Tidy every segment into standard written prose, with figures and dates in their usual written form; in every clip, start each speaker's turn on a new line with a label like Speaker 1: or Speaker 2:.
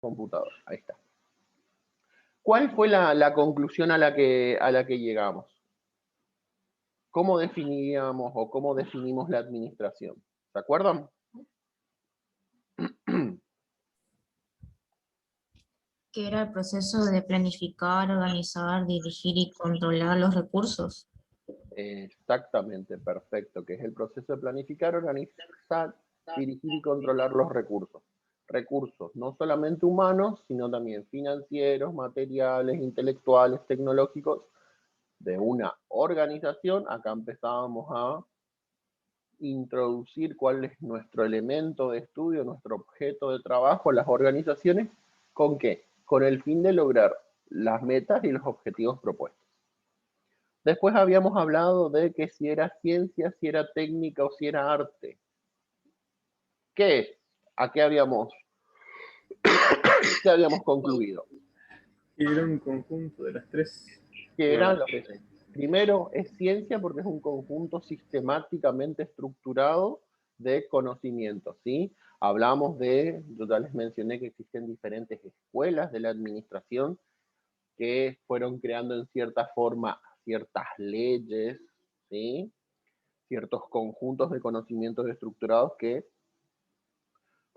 Speaker 1: computadoras. Ahí está. ¿Cuál fue la conclusión a la que llegamos? ¿Cómo definíamos o cómo definimos la administración? ¿Se acuerdan?
Speaker 2: Que era el proceso de planificar, organizar, dirigir y controlar los recursos.
Speaker 1: Exactamente, perfecto, que es el proceso de planificar, organizar, dirigir y controlar los recursos. Recursos no solamente humanos, sino también financieros, materiales, intelectuales, tecnológicos, de una organización. Acá empezábamos a introducir cuál es nuestro elemento de estudio, nuestro objeto de trabajo, las organizaciones, ¿con qué? Con el fin de lograr las metas y los objetivos propuestos. Después habíamos hablado de que si era ciencia, si era técnica o si era arte. ¿Qué es? ¿A qué habíamos concluido?
Speaker 3: Y era un conjunto de las tres.
Speaker 1: Que eran los que primero es ciencia porque es un conjunto sistemáticamente estructurado de conocimientos, ¿sí? Hablamos de, yo ya les mencioné que existen diferentes escuelas de la administración que fueron creando en cierta forma ciertas leyes, ¿sí? Ciertos conjuntos de conocimientos estructurados que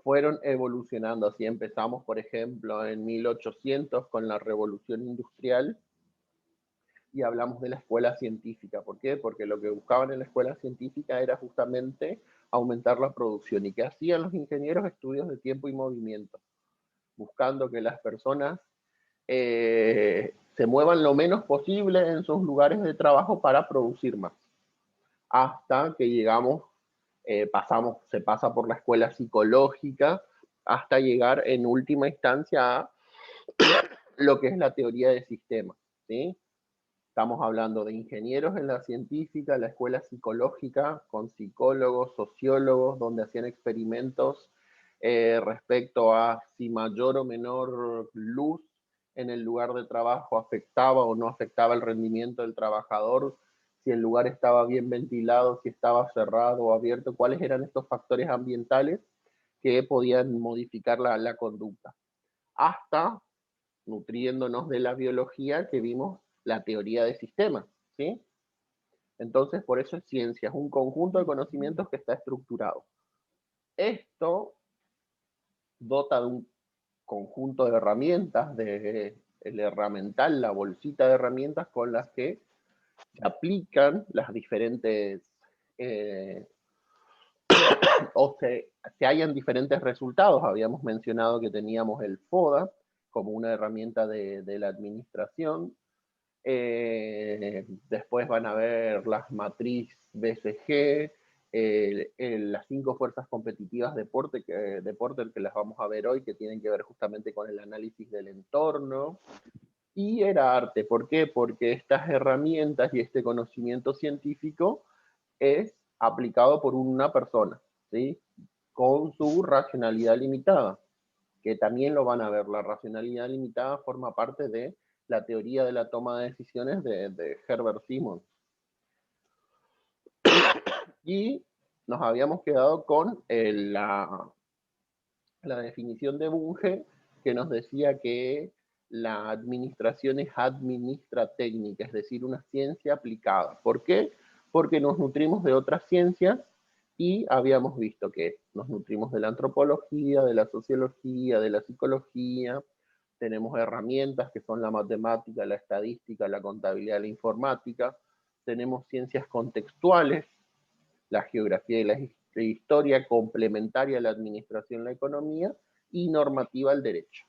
Speaker 1: fueron evolucionando. Así empezamos, por ejemplo, en 1800 con la Revolución Industrial y hablamos de la escuela científica. ¿Por qué? Porque lo que buscaban en la escuela científica era justamente aumentar la producción. ¿Y qué hacían los ingenieros? Estudios de tiempo y movimiento, buscando que las personas se muevan lo menos posible en sus lugares de trabajo para producir más. Hasta que llegamos, se pasa por la escuela psicológica hasta llegar en última instancia a lo que es la teoría de sistemas, ¿sí? Estamos hablando de ingenieros en la científica, la escuela psicológica, con psicólogos, sociólogos, donde hacían experimentos respecto a si mayor o menor luz en el lugar de trabajo afectaba o no afectaba el rendimiento del trabajador, si el lugar estaba bien ventilado, si estaba cerrado o abierto, cuáles eran estos factores ambientales que podían modificar la conducta. Hasta, nutriéndonos de la biología, que vimos la teoría de sistemas, ¿sí? Entonces, por eso es ciencia, es un conjunto de conocimientos que está estructurado. Esto dota de un conjunto de herramientas, el herramental, la bolsita de herramientas con las que se aplican las diferentes, o se hallan diferentes resultados. Habíamos mencionado que teníamos el FODA como una herramienta de la administración. Después van a ver las matriz BCG, las 5 fuerzas competitivas de Porter, que las vamos a ver hoy, que tienen que ver justamente con el análisis del entorno. Y era arte. ¿Por qué? Porque estas herramientas y este conocimiento científico es aplicado por una persona, ¿sí? Con su racionalidad limitada, que también lo van a ver. La racionalidad limitada forma parte de la teoría de la toma de decisiones de Herbert Simons. Y nos habíamos quedado con la definición de Bunge, que nos decía que la administración es administratécnica, es decir, una ciencia aplicada. ¿Por qué? Porque nos nutrimos de otras ciencias y habíamos visto que nos nutrimos de la antropología, de la sociología, de la psicología. Tenemos herramientas que son la matemática, la estadística, la contabilidad, la informática. Tenemos ciencias contextuales, la geografía y la historia, complementaria a la administración, la economía, y normativa al derecho.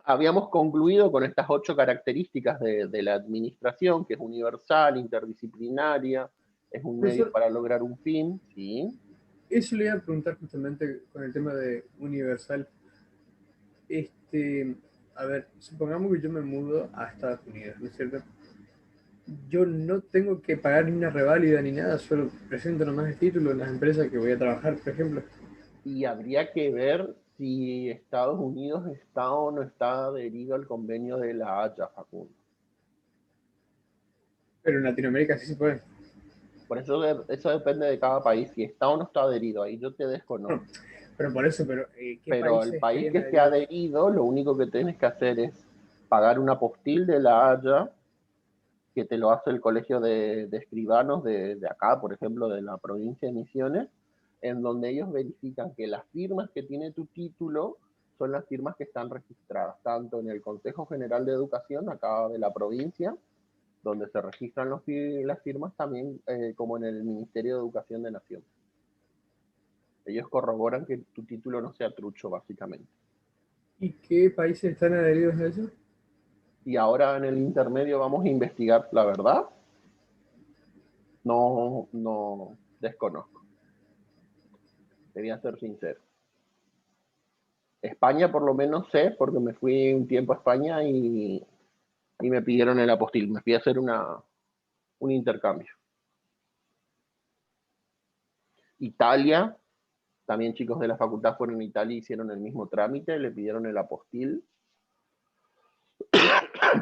Speaker 1: Habíamos concluido con estas 8 características de la administración, que es universal, interdisciplinaria, es un medio para lograr un fin, ¿sí?
Speaker 3: Eso le iba a preguntar justamente con el tema de universal. A ver, supongamos que yo me mudo a Estados Unidos, ¿no es cierto? Yo no tengo que pagar ni una reválida ni nada, solo presento nomás el título en las empresas que voy a trabajar, por ejemplo.
Speaker 1: Y habría que ver si Estados Unidos está o no está adherido al convenio de la Haya, Facundo.
Speaker 3: Pero en Latinoamérica sí se puede.
Speaker 1: Por eso depende de cada país, si está o no está adherido, ahí yo te desconozco.
Speaker 3: Bueno, Pero por eso, ¿qué
Speaker 1: Pero el
Speaker 3: países
Speaker 1: país
Speaker 3: estarían
Speaker 1: que se ha
Speaker 3: adheridos?
Speaker 1: adherido, lo único que tienes que hacer es pagar una apostil de La Haya, que te lo hace el colegio de escribanos de acá, por ejemplo, de la provincia de Misiones, en donde ellos verifican que las firmas que tiene tu título son las firmas que están registradas, tanto en el Consejo General de Educación, acá de la provincia, donde se registran las firmas, también como en el Ministerio de Educación de Nación. Ellos corroboran que tu título no sea trucho, básicamente.
Speaker 3: ¿Y qué países están adheridos a eso?
Speaker 1: Y ahora en el intermedio vamos a investigar la verdad. No desconozco. Debía ser sincero. España por lo menos sé, porque me fui un tiempo a España y me pidieron el apostil. Me fui a hacer un intercambio. Italia, también chicos de la facultad fueron a Italia y hicieron el mismo trámite, le pidieron el apostil.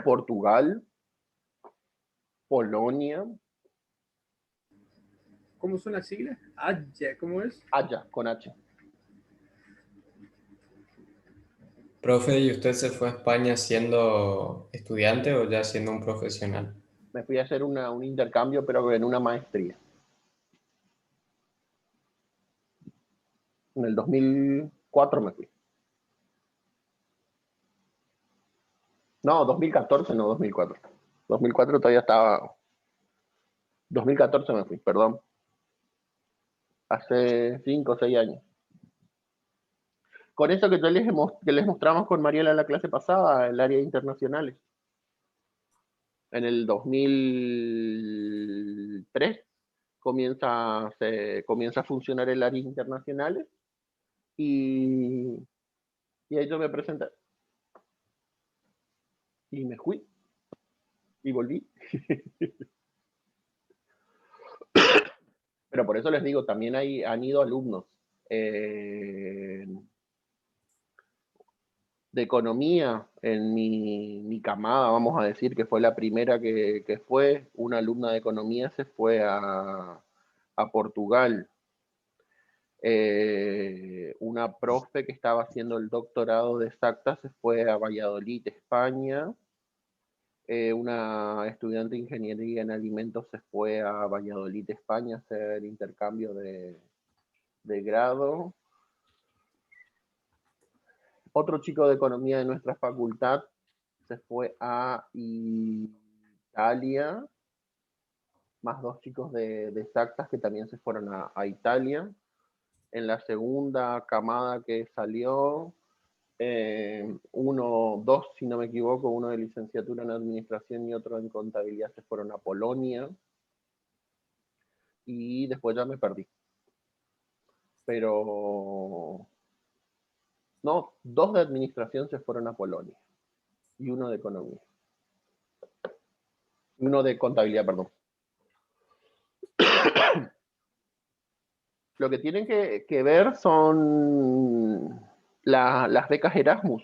Speaker 1: Portugal, Polonia,
Speaker 3: ¿Cómo son las siglas? Haya, ¿cómo es?
Speaker 1: Haya, con H.
Speaker 4: Profe, ¿y usted se fue a España siendo estudiante o ya siendo un profesional?
Speaker 1: Me fui a hacer un intercambio, pero en una maestría. En el 2004 me fui. No, 2014, no 2004. 2004 todavía estaba. 2014 me fui, perdón. Hace 5 o 6 años. Con eso que les mostramos con Mariela en la clase pasada, el área de internacionales. En el 2003 comienza a funcionar el área de internacionales y ahí yo me presenté. Y me fui y volví. Pero por eso les digo, también han ido alumnos de economía en mi camada, vamos a decir, que fue la primera que fue. Una alumna de economía se fue a Portugal. Una profe que estaba haciendo el doctorado de exactas se fue a Valladolid, España. Una estudiante de ingeniería en alimentos se fue a Valladolid, España, a hacer intercambio de grado. Otro chico de economía de nuestra facultad se fue a Italia, más 2 chicos de exactas que también se fueron a Italia. En la segunda camada que salió, dos, si no me equivoco, uno de licenciatura en administración y otro en contabilidad se fueron a Polonia. Y después ya me perdí. Pero no, 2 de administración se fueron a Polonia y uno de economía. Y uno de contabilidad, perdón. Lo que tienen que ver son las becas Erasmus.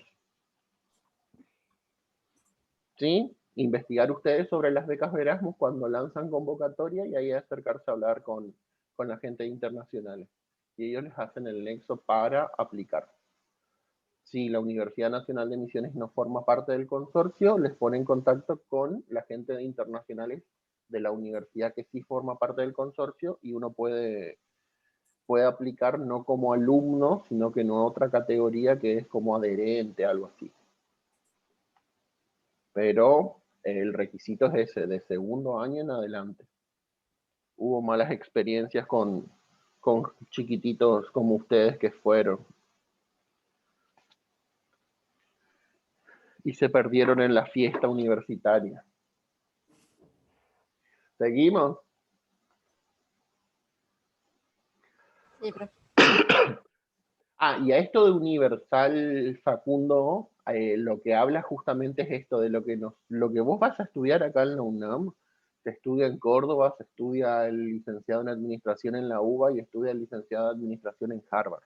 Speaker 1: ¿Sí? Investigar ustedes sobre las becas Erasmus cuando lanzan convocatoria y ahí acercarse a hablar con la gente internacional. Y ellos les hacen el nexo para aplicar. Si la Universidad Nacional de Misiones no forma parte del consorcio, les pone en contacto con la gente de internacionales de la universidad que sí forma parte del consorcio y uno puede aplicar no como alumno, sino que en otra categoría que es como adherente, algo así. Pero el requisito es ese, de segundo año en adelante. Hubo malas experiencias con chiquititos como ustedes que fueron y se perdieron en la fiesta universitaria. ¿Seguimos?
Speaker 5: Sí, profe.
Speaker 1: Y a esto de universal, Facundo, lo que habla justamente es esto, de lo que vos vas a estudiar acá en la UNAM. Se estudia en Córdoba, se estudia el licenciado en administración en la UBA y estudia el licenciado en administración en Harvard.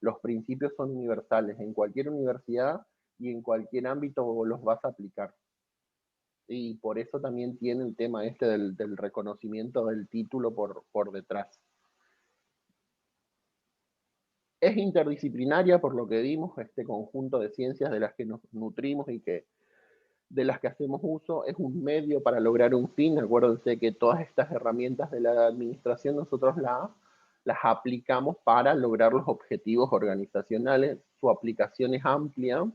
Speaker 1: Los principios son universales, en cualquier universidad y en cualquier ámbito los vas a aplicar. Y por eso también tiene el tema este del reconocimiento del título por detrás. Es interdisciplinaria, por lo que vimos, este conjunto de ciencias de las que nos nutrimos y de las que hacemos uso, es un medio para lograr un fin. Acuérdense que todas estas herramientas de la administración nosotros las aplicamos para lograr los objetivos organizacionales. Su aplicación es amplia.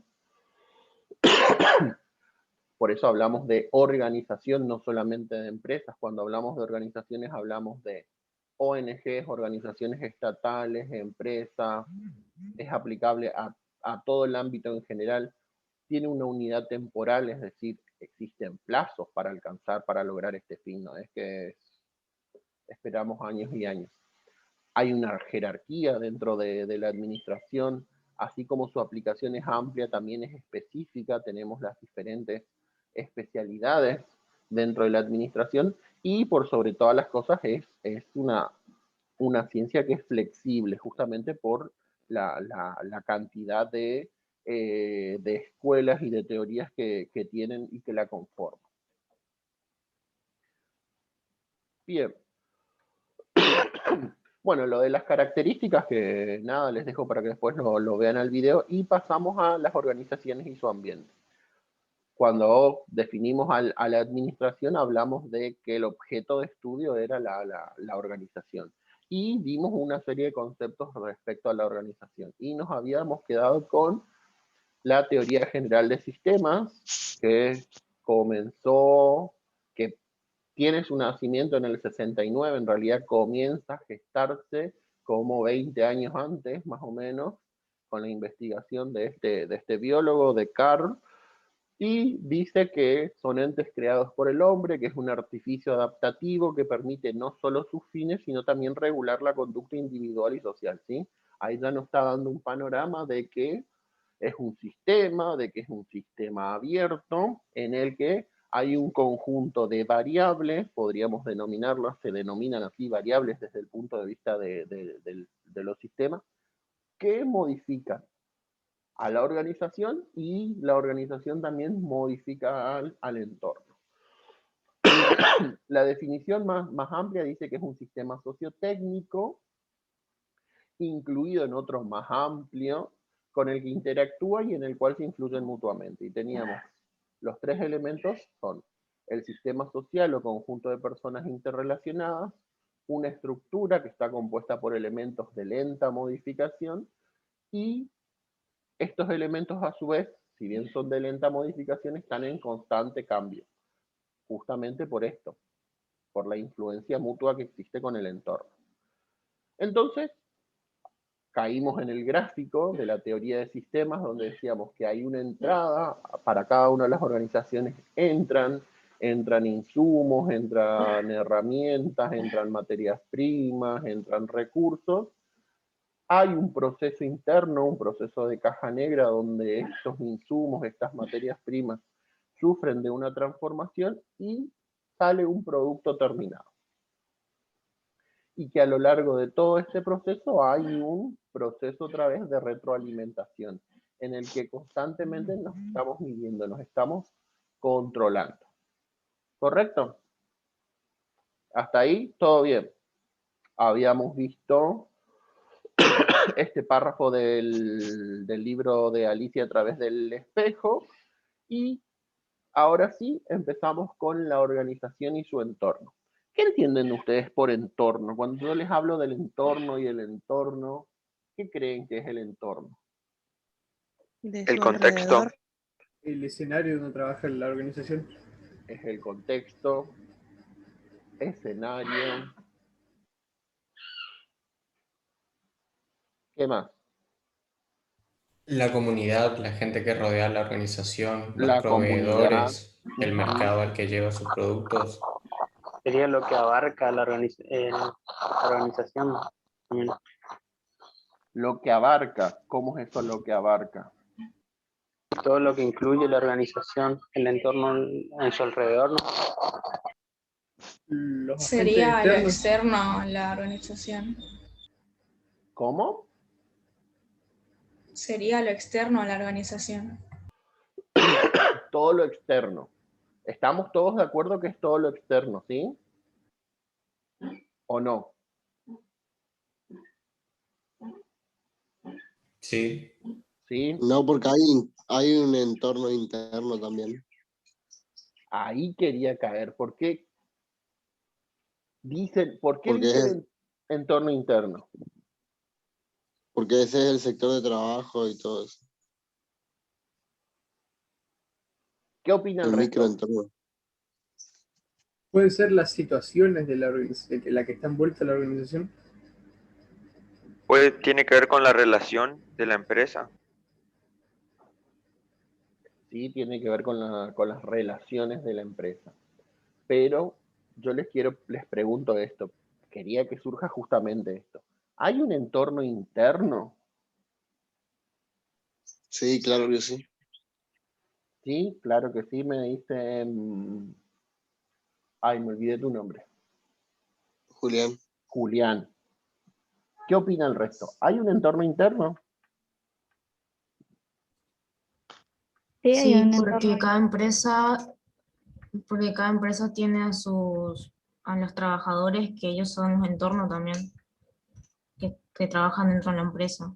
Speaker 1: Por eso hablamos de organización, no solamente de empresas. Cuando hablamos de organizaciones hablamos de ONGs, organizaciones estatales, empresas. Es aplicable a todo el ámbito en general. Tiene una unidad temporal, es decir, existen plazos para alcanzar, para lograr este fin. No es que esperamos años y años. Hay una jerarquía dentro de la administración, así como su aplicación es amplia, también es específica. Tenemos las diferentes especialidades dentro de la administración y por sobre todas las cosas es una ciencia que es flexible justamente por la cantidad de escuelas y de teorías que tienen y que la conforman. Bien. Bueno, lo de las características, que nada, les dejo para que después lo vean al video, y pasamos a las organizaciones y su ambiente. Cuando definimos a la administración, hablamos de que el objeto de estudio era la organización. Y vimos una serie de conceptos respecto a la organización. Y nos habíamos quedado con la teoría general de sistemas, que comenzó, que tiene su nacimiento en el 69, en realidad comienza a gestarse como 20 años antes, más o menos, con la investigación de este biólogo, de Carl, y dice que son entes creados por el hombre, que es un artificio adaptativo que permite no solo sus fines, sino también regular la conducta individual y social, ¿sí? Ahí ya nos está dando un panorama de que es un sistema, de que es un sistema abierto, en el que hay un conjunto de variables, podríamos denominarlas, se denominan así variables desde el punto de vista de los sistemas, que modifican a la organización y la organización también modifica al entorno. La definición más amplia dice que es un sistema sociotécnico, incluido en otro más amplio, con el que interactúa y en el cual se influyen mutuamente. Y teníamos los tres elementos, son el sistema social o conjunto de personas interrelacionadas, una estructura que está compuesta por elementos de lenta modificación, y estos elementos a su vez, si bien son de lenta modificación, están en constante cambio, justamente por esto, por la influencia mutua que existe con el entorno. Entonces, caímos en el gráfico de la teoría de sistemas, donde decíamos que hay una entrada, para cada una de las organizaciones entran insumos, entran herramientas, entran materias primas, entran recursos. Hay un proceso interno, un proceso de caja negra, donde estos insumos, estas materias primas, sufren de una transformación y sale un producto terminado. Y que a lo largo de todo este proceso hay un proceso otra vez de retroalimentación, en el que constantemente nos estamos midiendo, nos estamos controlando. ¿Correcto? Hasta ahí, todo bien. Habíamos visto este párrafo del libro de Alicia a través del espejo, y ahora sí empezamos con la organización y su entorno. ¿Qué entienden ustedes por entorno? Cuando yo les hablo del entorno y el entorno, ¿qué creen que es el entorno?
Speaker 6: El contexto.
Speaker 3: El escenario donde trabaja la organización.
Speaker 1: Es el contexto, escenario. ¿Qué más?
Speaker 4: La comunidad, la gente que rodea la organización, los
Speaker 1: La comunidad.
Speaker 4: proveedores, el mercado al que lleva sus productos.
Speaker 6: Sería lo que abarca la organización también.
Speaker 1: Lo que abarca. ¿Cómo es eso lo que abarca?
Speaker 6: Todo lo que incluye la organización, el entorno en su alrededor, ¿no?
Speaker 3: Los
Speaker 7: Sería
Speaker 3: agentes
Speaker 7: lo
Speaker 3: externos.
Speaker 7: externo a la organización.
Speaker 1: ¿Cómo?
Speaker 7: Sería lo externo a la organización.
Speaker 1: Todo lo externo. ¿Estamos todos de acuerdo que es todo lo externo, sí? ¿O no?
Speaker 4: Sí.
Speaker 1: ¿Sí?
Speaker 8: No, porque hay un entorno interno también.
Speaker 1: Ahí quería caer. ¿Por qué dice
Speaker 8: Porque
Speaker 1: el entorno interno?
Speaker 8: porque ese es el sector de trabajo y todo eso.
Speaker 1: ¿Qué opina el
Speaker 8: El
Speaker 1: resto?
Speaker 8: microentorno.
Speaker 3: Pueden ser las situaciones de la que está envuelta la organización.
Speaker 9: Tiene que ver con la relación de la empresa.
Speaker 1: Sí, tiene que ver con las relaciones de la empresa. Pero yo les pregunto esto. Quería que surja justamente esto. ¿Hay un entorno interno?
Speaker 8: Sí, claro que sí.
Speaker 1: Sí, claro que sí, me dice... Ay, me olvidé tu nombre.
Speaker 8: Julián.
Speaker 1: Julián. ¿Qué opina el resto? ¿Hay un entorno interno?
Speaker 10: Sí, hay
Speaker 2: Sí,
Speaker 10: un entorno.
Speaker 2: porque cada empresa tiene a los trabajadores que ellos son los entornos también, que trabajan dentro de la empresa.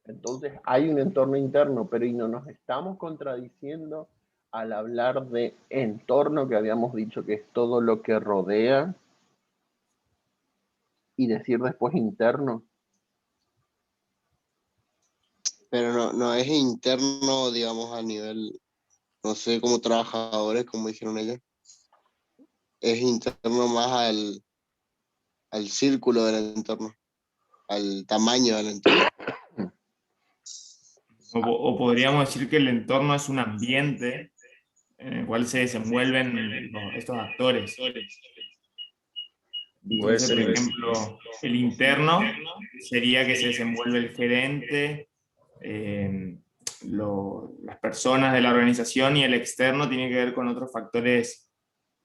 Speaker 1: Entonces hay un entorno interno, pero ¿y no nos estamos contradiciendo al hablar de entorno que habíamos dicho que es todo lo que rodea y decir después interno?
Speaker 8: Pero no es interno, digamos, a nivel, no sé, como trabajadores, como dijeron ellos. Es interno más al círculo del entorno, al tamaño del entorno.
Speaker 11: O podríamos decir que el entorno es un ambiente en el cual se desenvuelven estos actores.
Speaker 4: Puede
Speaker 11: Entonces,
Speaker 4: ser
Speaker 11: por
Speaker 4: eso.
Speaker 11: ejemplo, el interno sería que se desenvuelve el gerente, las personas de la organización, y el externo tiene que ver con otros factores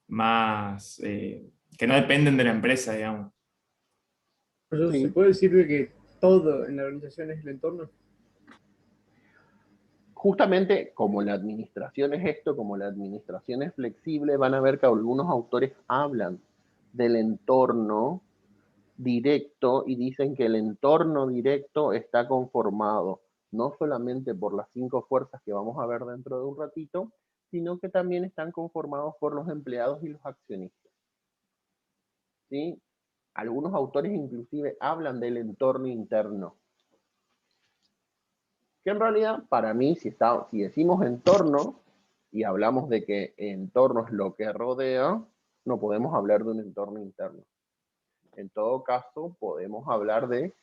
Speaker 11: más que no dependen de la empresa, digamos.
Speaker 3: Por eso se
Speaker 1: Sí.
Speaker 3: puede decir de que todo en la organización es el entorno.
Speaker 1: Justamente como la administración es esto, como la administración es flexible, van a ver que algunos autores hablan del entorno directo y dicen que el entorno directo está conformado no solamente por las 5 fuerzas que vamos a ver dentro de un ratito, sino que también están conformados por los empleados y los accionistas. ¿Sí? Algunos autores inclusive hablan del entorno interno. Que en realidad, para mí, si decimos entorno y hablamos de que entorno es lo que rodea, no podemos hablar de un entorno interno. En todo caso, podemos hablar de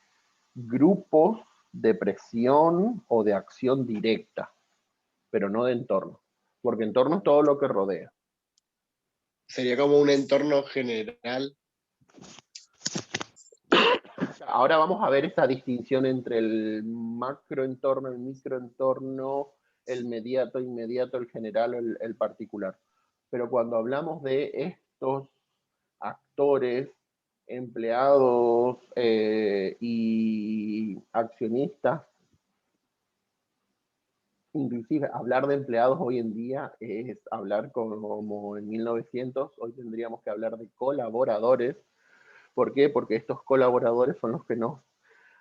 Speaker 1: grupos de presión o de acción directa, pero no de entorno, porque entorno es todo lo que rodea.
Speaker 8: Sería como un entorno general.
Speaker 1: Ahora vamos a ver esa distinción entre el macroentorno, el microentorno, el inmediato, el general o el particular. Pero cuando hablamos de estos actores, empleados y accionistas, inclusive hablar de empleados hoy en día es hablar como en 1900, hoy tendríamos que hablar de colaboradores. ¿Por qué? Porque estos colaboradores son los que nos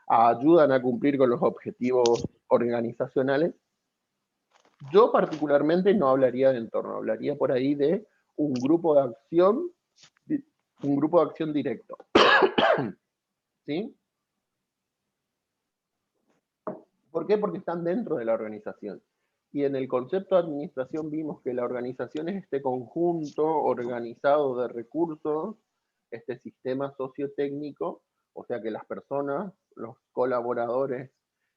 Speaker 1: ayudan a cumplir con los objetivos organizacionales. Yo particularmente no hablaría de entorno, hablaría por ahí de un grupo de acción directo. ¿Sí? ¿Por qué? Porque están dentro de la organización. Y en el concepto de administración vimos que la organización es este conjunto organizado de recursos, este sistema sociotécnico, o sea que las personas, los colaboradores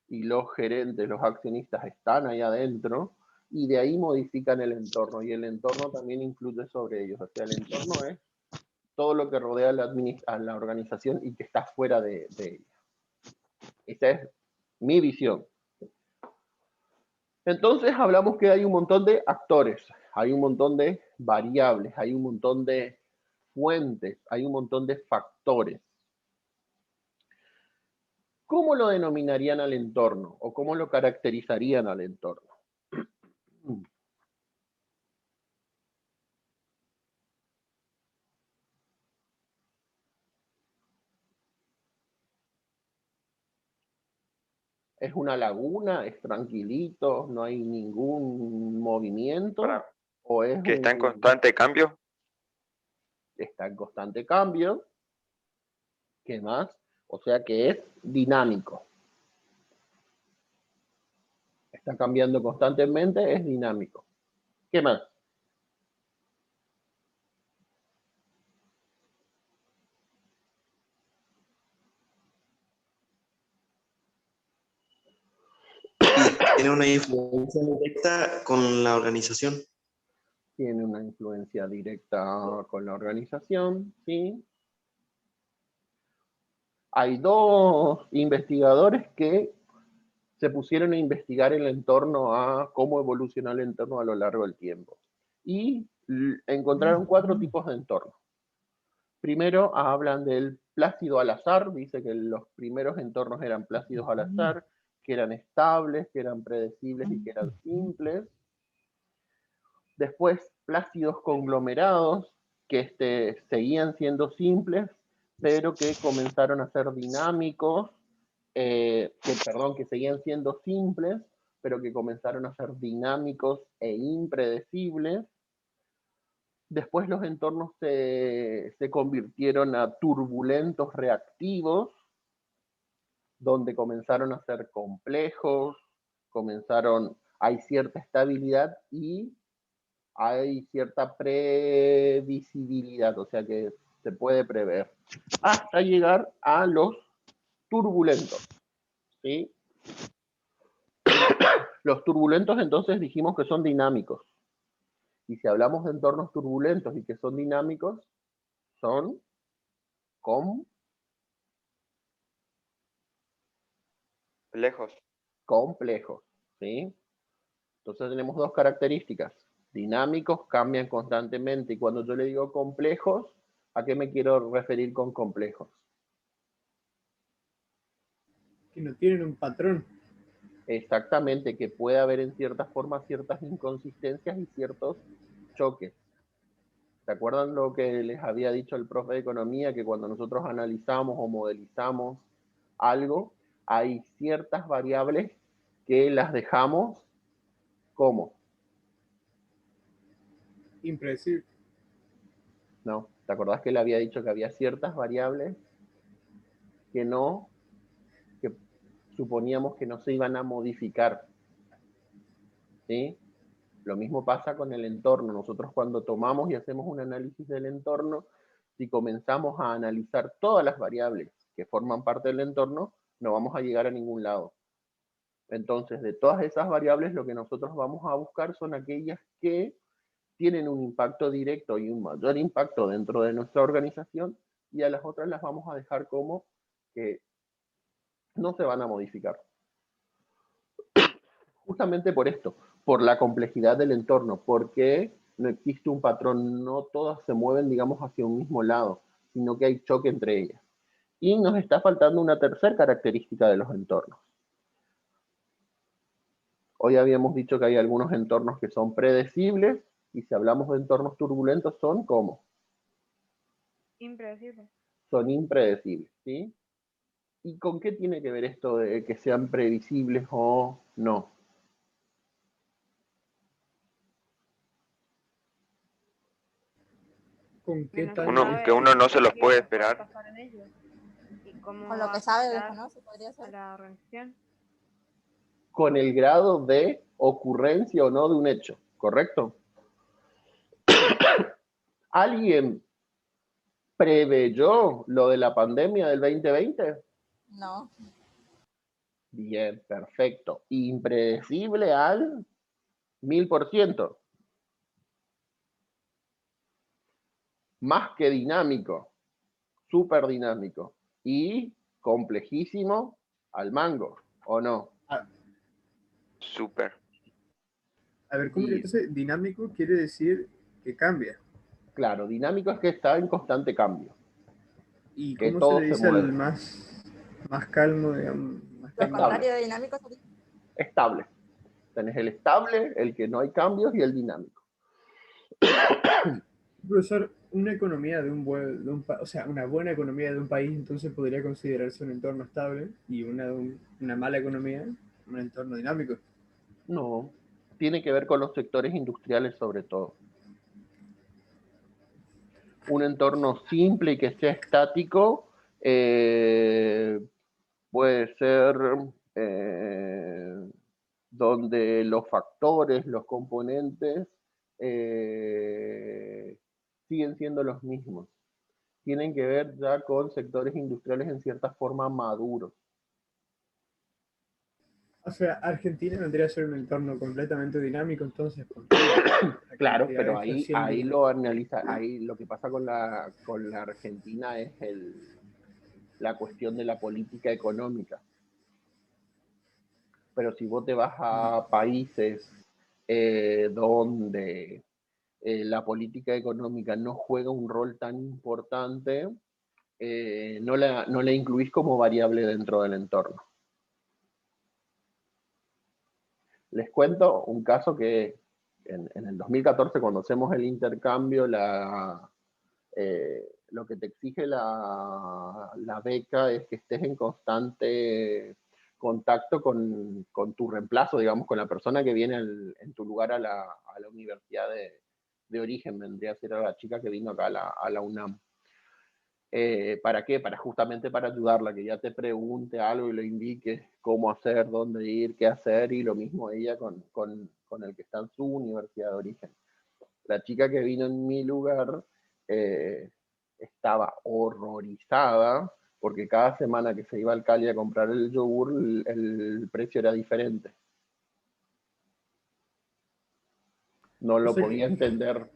Speaker 1: y los gerentes, los accionistas están ahí adentro, y de ahí modifican el entorno, y el entorno también influye sobre ellos. O sea, el entorno es todo lo que rodea a la organización y que está fuera de ella. Esta es mi visión. Entonces hablamos que hay un montón de actores, hay un montón de variables, hay un montón de fuentes, hay un montón de factores. ¿Cómo lo denominarían al entorno o cómo lo caracterizarían al entorno? ¿Es una laguna? ¿Es tranquilito? ¿No hay ningún movimiento? ¿O es
Speaker 9: Que está en constante cambio?
Speaker 1: Está en constante cambio? ¿Qué más? O sea que es dinámico. Está cambiando constantemente, es dinámico. ¿Qué más?
Speaker 12: Tiene una influencia directa con la organización.
Speaker 1: Tiene una influencia directa con la organización, ¿sí? Hay dos investigadores que se pusieron a investigar el entorno, a cómo evolucionó el entorno a lo largo del tiempo. Y encontraron 4 tipos de entornos. Primero hablan del plácido al azar, dice que los primeros entornos eran plácidos al azar, que eran estables, que eran predecibles y que eran simples. Después plácidos conglomerados, que seguían siendo simples, pero que comenzaron a ser dinámicos, que seguían siendo simples, pero que comenzaron a ser dinámicos e impredecibles. Después los entornos se convirtieron a turbulentos reactivos, donde comenzaron a ser complejos, hay cierta estabilidad y hay cierta previsibilidad, o sea que se puede prever, hasta llegar a los turbulentos, ¿sí? Los turbulentos entonces dijimos que son dinámicos. Y si hablamos de entornos turbulentos y que son dinámicos, son complejos, ¿sí? Entonces tenemos 2 características. Dinámicos, cambian constantemente. Y cuando yo le digo complejos, ¿a qué me quiero referir con complejos?
Speaker 3: Que no tienen un patrón.
Speaker 1: Exactamente, que puede haber en ciertas formas ciertas inconsistencias y ciertos choques. ¿Se acuerdan lo que les había dicho el profe de economía? Que cuando nosotros analizamos o modelizamos algo, hay ciertas variables que las dejamos, ¿cómo?
Speaker 3: Impredecible.
Speaker 1: No, ¿te acordás que le había dicho que había ciertas variables que suponíamos que no se iban a modificar? ¿Sí? Lo mismo pasa con el entorno. Nosotros cuando tomamos y hacemos un análisis del entorno, si comenzamos a analizar todas las variables que forman parte del entorno, no vamos a llegar a ningún lado. Entonces, de todas esas variables, lo que nosotros vamos a buscar son aquellas que tienen un impacto directo y un mayor impacto dentro de nuestra organización, y a las otras las vamos a dejar como que no se van a modificar. Justamente por esto, por la complejidad del entorno, porque no existe un patrón, no todas se mueven, digamos, hacia un mismo lado, sino que hay choque entre ellas. Y nos está faltando una tercera característica de los entornos. Hoy habíamos dicho que hay algunos entornos que son predecibles, y si hablamos de entornos turbulentos, ¿son cómo?
Speaker 10: Impredecible.
Speaker 1: Son impredecibles, ¿sí? ¿Y con qué tiene que ver esto de que sean previsibles o no?
Speaker 3: ¿Con qué tal?
Speaker 9: Que uno no se los puede esperar.
Speaker 5: Con lo que sabe desconoce, podría ser.
Speaker 10: La organización.
Speaker 1: Con el grado de ocurrencia o no de un hecho, ¿correcto? ¿Alguien preveyó lo de la pandemia del 2020?
Speaker 5: No.
Speaker 1: Bien, perfecto. Impredecible al 1000%. Más que dinámico, súper dinámico. Y complejísimo al mango, ¿o no?
Speaker 9: Súper.
Speaker 3: A ver, ¿cómo que entonces dinámico quiere decir que cambia?
Speaker 1: Claro, dinámico es que está en constante cambio.
Speaker 3: ¿Y
Speaker 1: que
Speaker 3: cómo
Speaker 1: todo
Speaker 3: se le
Speaker 1: se
Speaker 3: dice
Speaker 1: mueve.
Speaker 3: al más calmo, digamos? Más
Speaker 5: Lo
Speaker 3: calmo?
Speaker 5: contrario de dinámico sería.
Speaker 1: Estable. Tenés el estable, el que no hay cambios y el dinámico.
Speaker 3: Profesor, una economía o sea, una buena economía de un país entonces podría considerarse un entorno estable y una mala economía un entorno dinámico.
Speaker 1: No, tiene que ver con los sectores industriales sobre todo. Un entorno simple y que sea estático puede ser donde los factores, los componentes siguen siendo los mismos. Tienen que ver ya con sectores industriales en cierta forma maduros.
Speaker 3: O sea, Argentina vendría a ser un entorno completamente dinámico, entonces.
Speaker 1: Claro, pero ahí lo analiza, ahí lo que pasa con la Argentina es la cuestión de la política económica. Pero si vos te vas a países donde la política económica no juega un rol tan importante, no la incluís como variable dentro del entorno. Les cuento un caso que en el 2014, cuando hacemos el intercambio, lo que te exige la beca es que estés en constante contacto con tu reemplazo, digamos, con la persona que viene en tu lugar a la universidad de origen, vendría a ser a la chica que vino acá a la UNAM. ¿Para qué? Justamente para ayudarla, que ya te pregunte algo y lo indiques cómo hacer, dónde ir, qué hacer, y lo mismo ella con el que está en su universidad de origen. La chica que vino en mi lugar estaba horrorizada porque cada semana que se iba al Cali a comprar el yogur, el precio era diferente. No lo podía entender.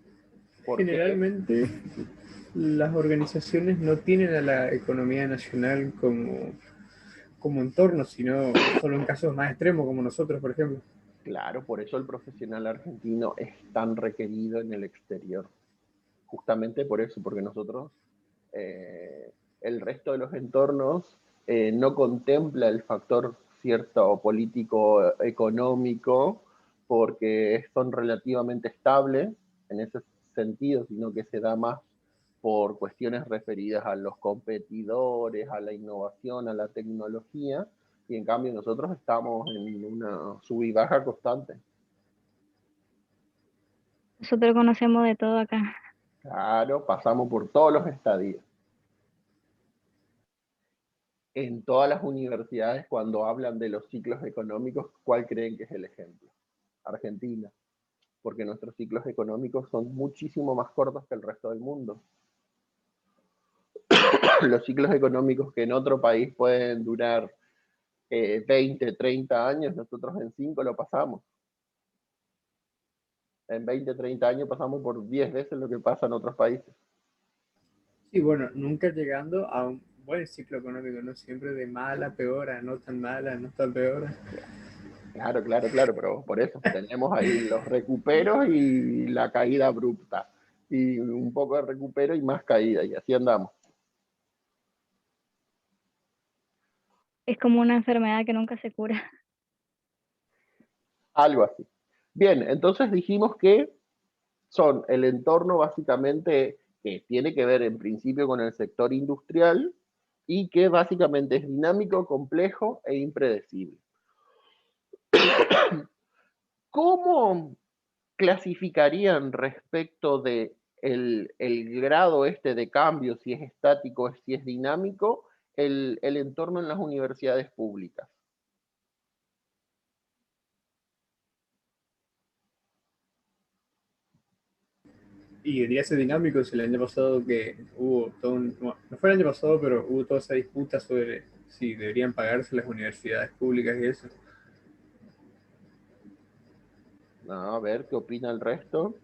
Speaker 3: Generalmente las organizaciones no tienen a la economía nacional como entorno, sino solo en casos más extremos como nosotros, por ejemplo.
Speaker 1: Claro, por eso el profesional argentino es tan requerido en el exterior. Justamente por eso, porque nosotros, el resto de los entornos no contempla el factor cierto político económico porque son relativamente estables en ese sentido, sino que se da más por cuestiones referidas a los competidores, a la innovación, a la tecnología, y en cambio nosotros estamos en una sub y baja constante.
Speaker 10: Nosotros conocemos de todo acá.
Speaker 1: Claro, pasamos por todos los estadios. En todas las universidades, cuando hablan de los ciclos económicos, ¿cuál creen que es el ejemplo? Argentina, porque nuestros ciclos económicos son muchísimo más cortos que el resto del mundo. Los ciclos económicos que en otro país pueden durar 20, 30 años, nosotros en 5 lo pasamos. En 20, 30 años pasamos por 10 veces lo que pasa en otros países.
Speaker 3: Sí, bueno, nunca llegando a un buen ciclo económico, no siempre de mala a peor, a no tan mala, a no tan peor.
Speaker 1: Claro, pero por eso tenemos ahí los recuperos y la caída abrupta. Y un poco de recupero y más caída, y así andamos.
Speaker 10: Es como una enfermedad que nunca se cura.
Speaker 1: Algo así. Bien, entonces dijimos que son el entorno básicamente que tiene que ver en principio con el sector industrial y que básicamente es dinámico, complejo e impredecible. ¿Cómo clasificarían respecto de el grado de cambio, si es estático, si es dinámico, el entorno en las universidades públicas?
Speaker 3: Y diría ese dinámico si el año pasado que hubo todo no fue el año pasado, pero hubo toda esa disputa sobre si deberían pagarse las universidades públicas y eso.
Speaker 1: A ver, ¿qué opina el resto?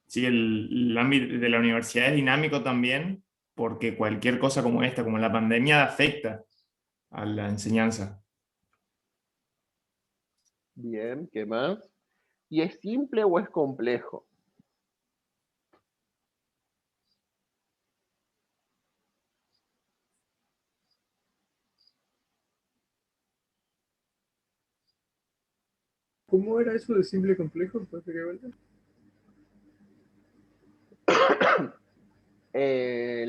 Speaker 11: Sí, el ámbito de la universidad es dinámico también, porque cualquier cosa como esta, como la pandemia, afecta a la enseñanza.
Speaker 1: Bien, ¿qué más? ¿Y es simple o es complejo?
Speaker 3: ¿Cómo era eso de simple y complejo? ¿Puedes explicar vuelta?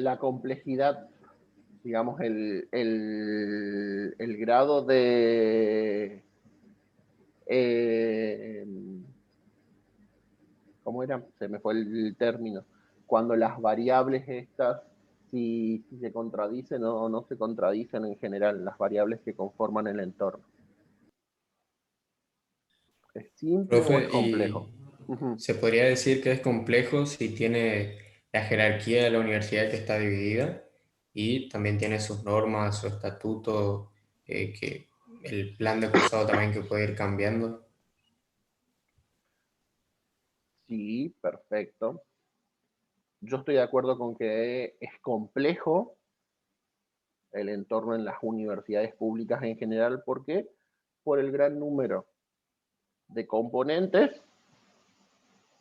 Speaker 1: La complejidad, digamos, el grado de... ¿cómo era? Se me fue el término. Cuando las variables estas, si se contradicen o no se contradicen en general, las variables que conforman el entorno. ¿Es simple o es
Speaker 4: Profe,
Speaker 1: complejo?
Speaker 4: y se podría decir que es complejo si tiene la jerarquía de la universidad que está dividida y también tiene sus normas, su estatuto, que el plan de cursado también que puede ir cambiando.
Speaker 1: Sí, perfecto. Yo estoy de acuerdo con que es complejo el entorno en las universidades públicas en general. ¿Por qué? Por el gran número de componentes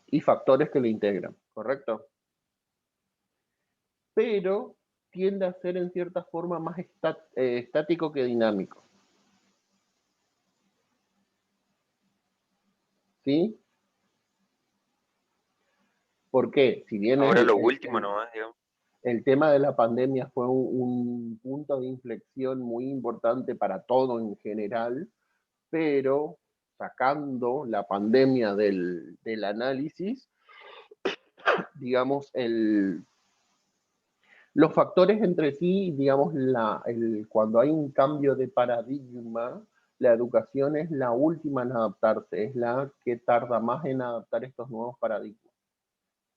Speaker 1: y factores que lo integran, ¿correcto? Pero tiende a ser en cierta forma más estático que dinámico. ¿Sí? ¿Por qué? Si bien
Speaker 9: Ahora lo último nomás, digamos.
Speaker 1: el tema de la pandemia fue un punto de inflexión muy importante para todo en general, pero sacando la pandemia del análisis, digamos, los factores entre sí, digamos, cuando hay un cambio de paradigma, la educación es la última en adaptarse, es la que tarda más en adaptar estos nuevos paradigmas.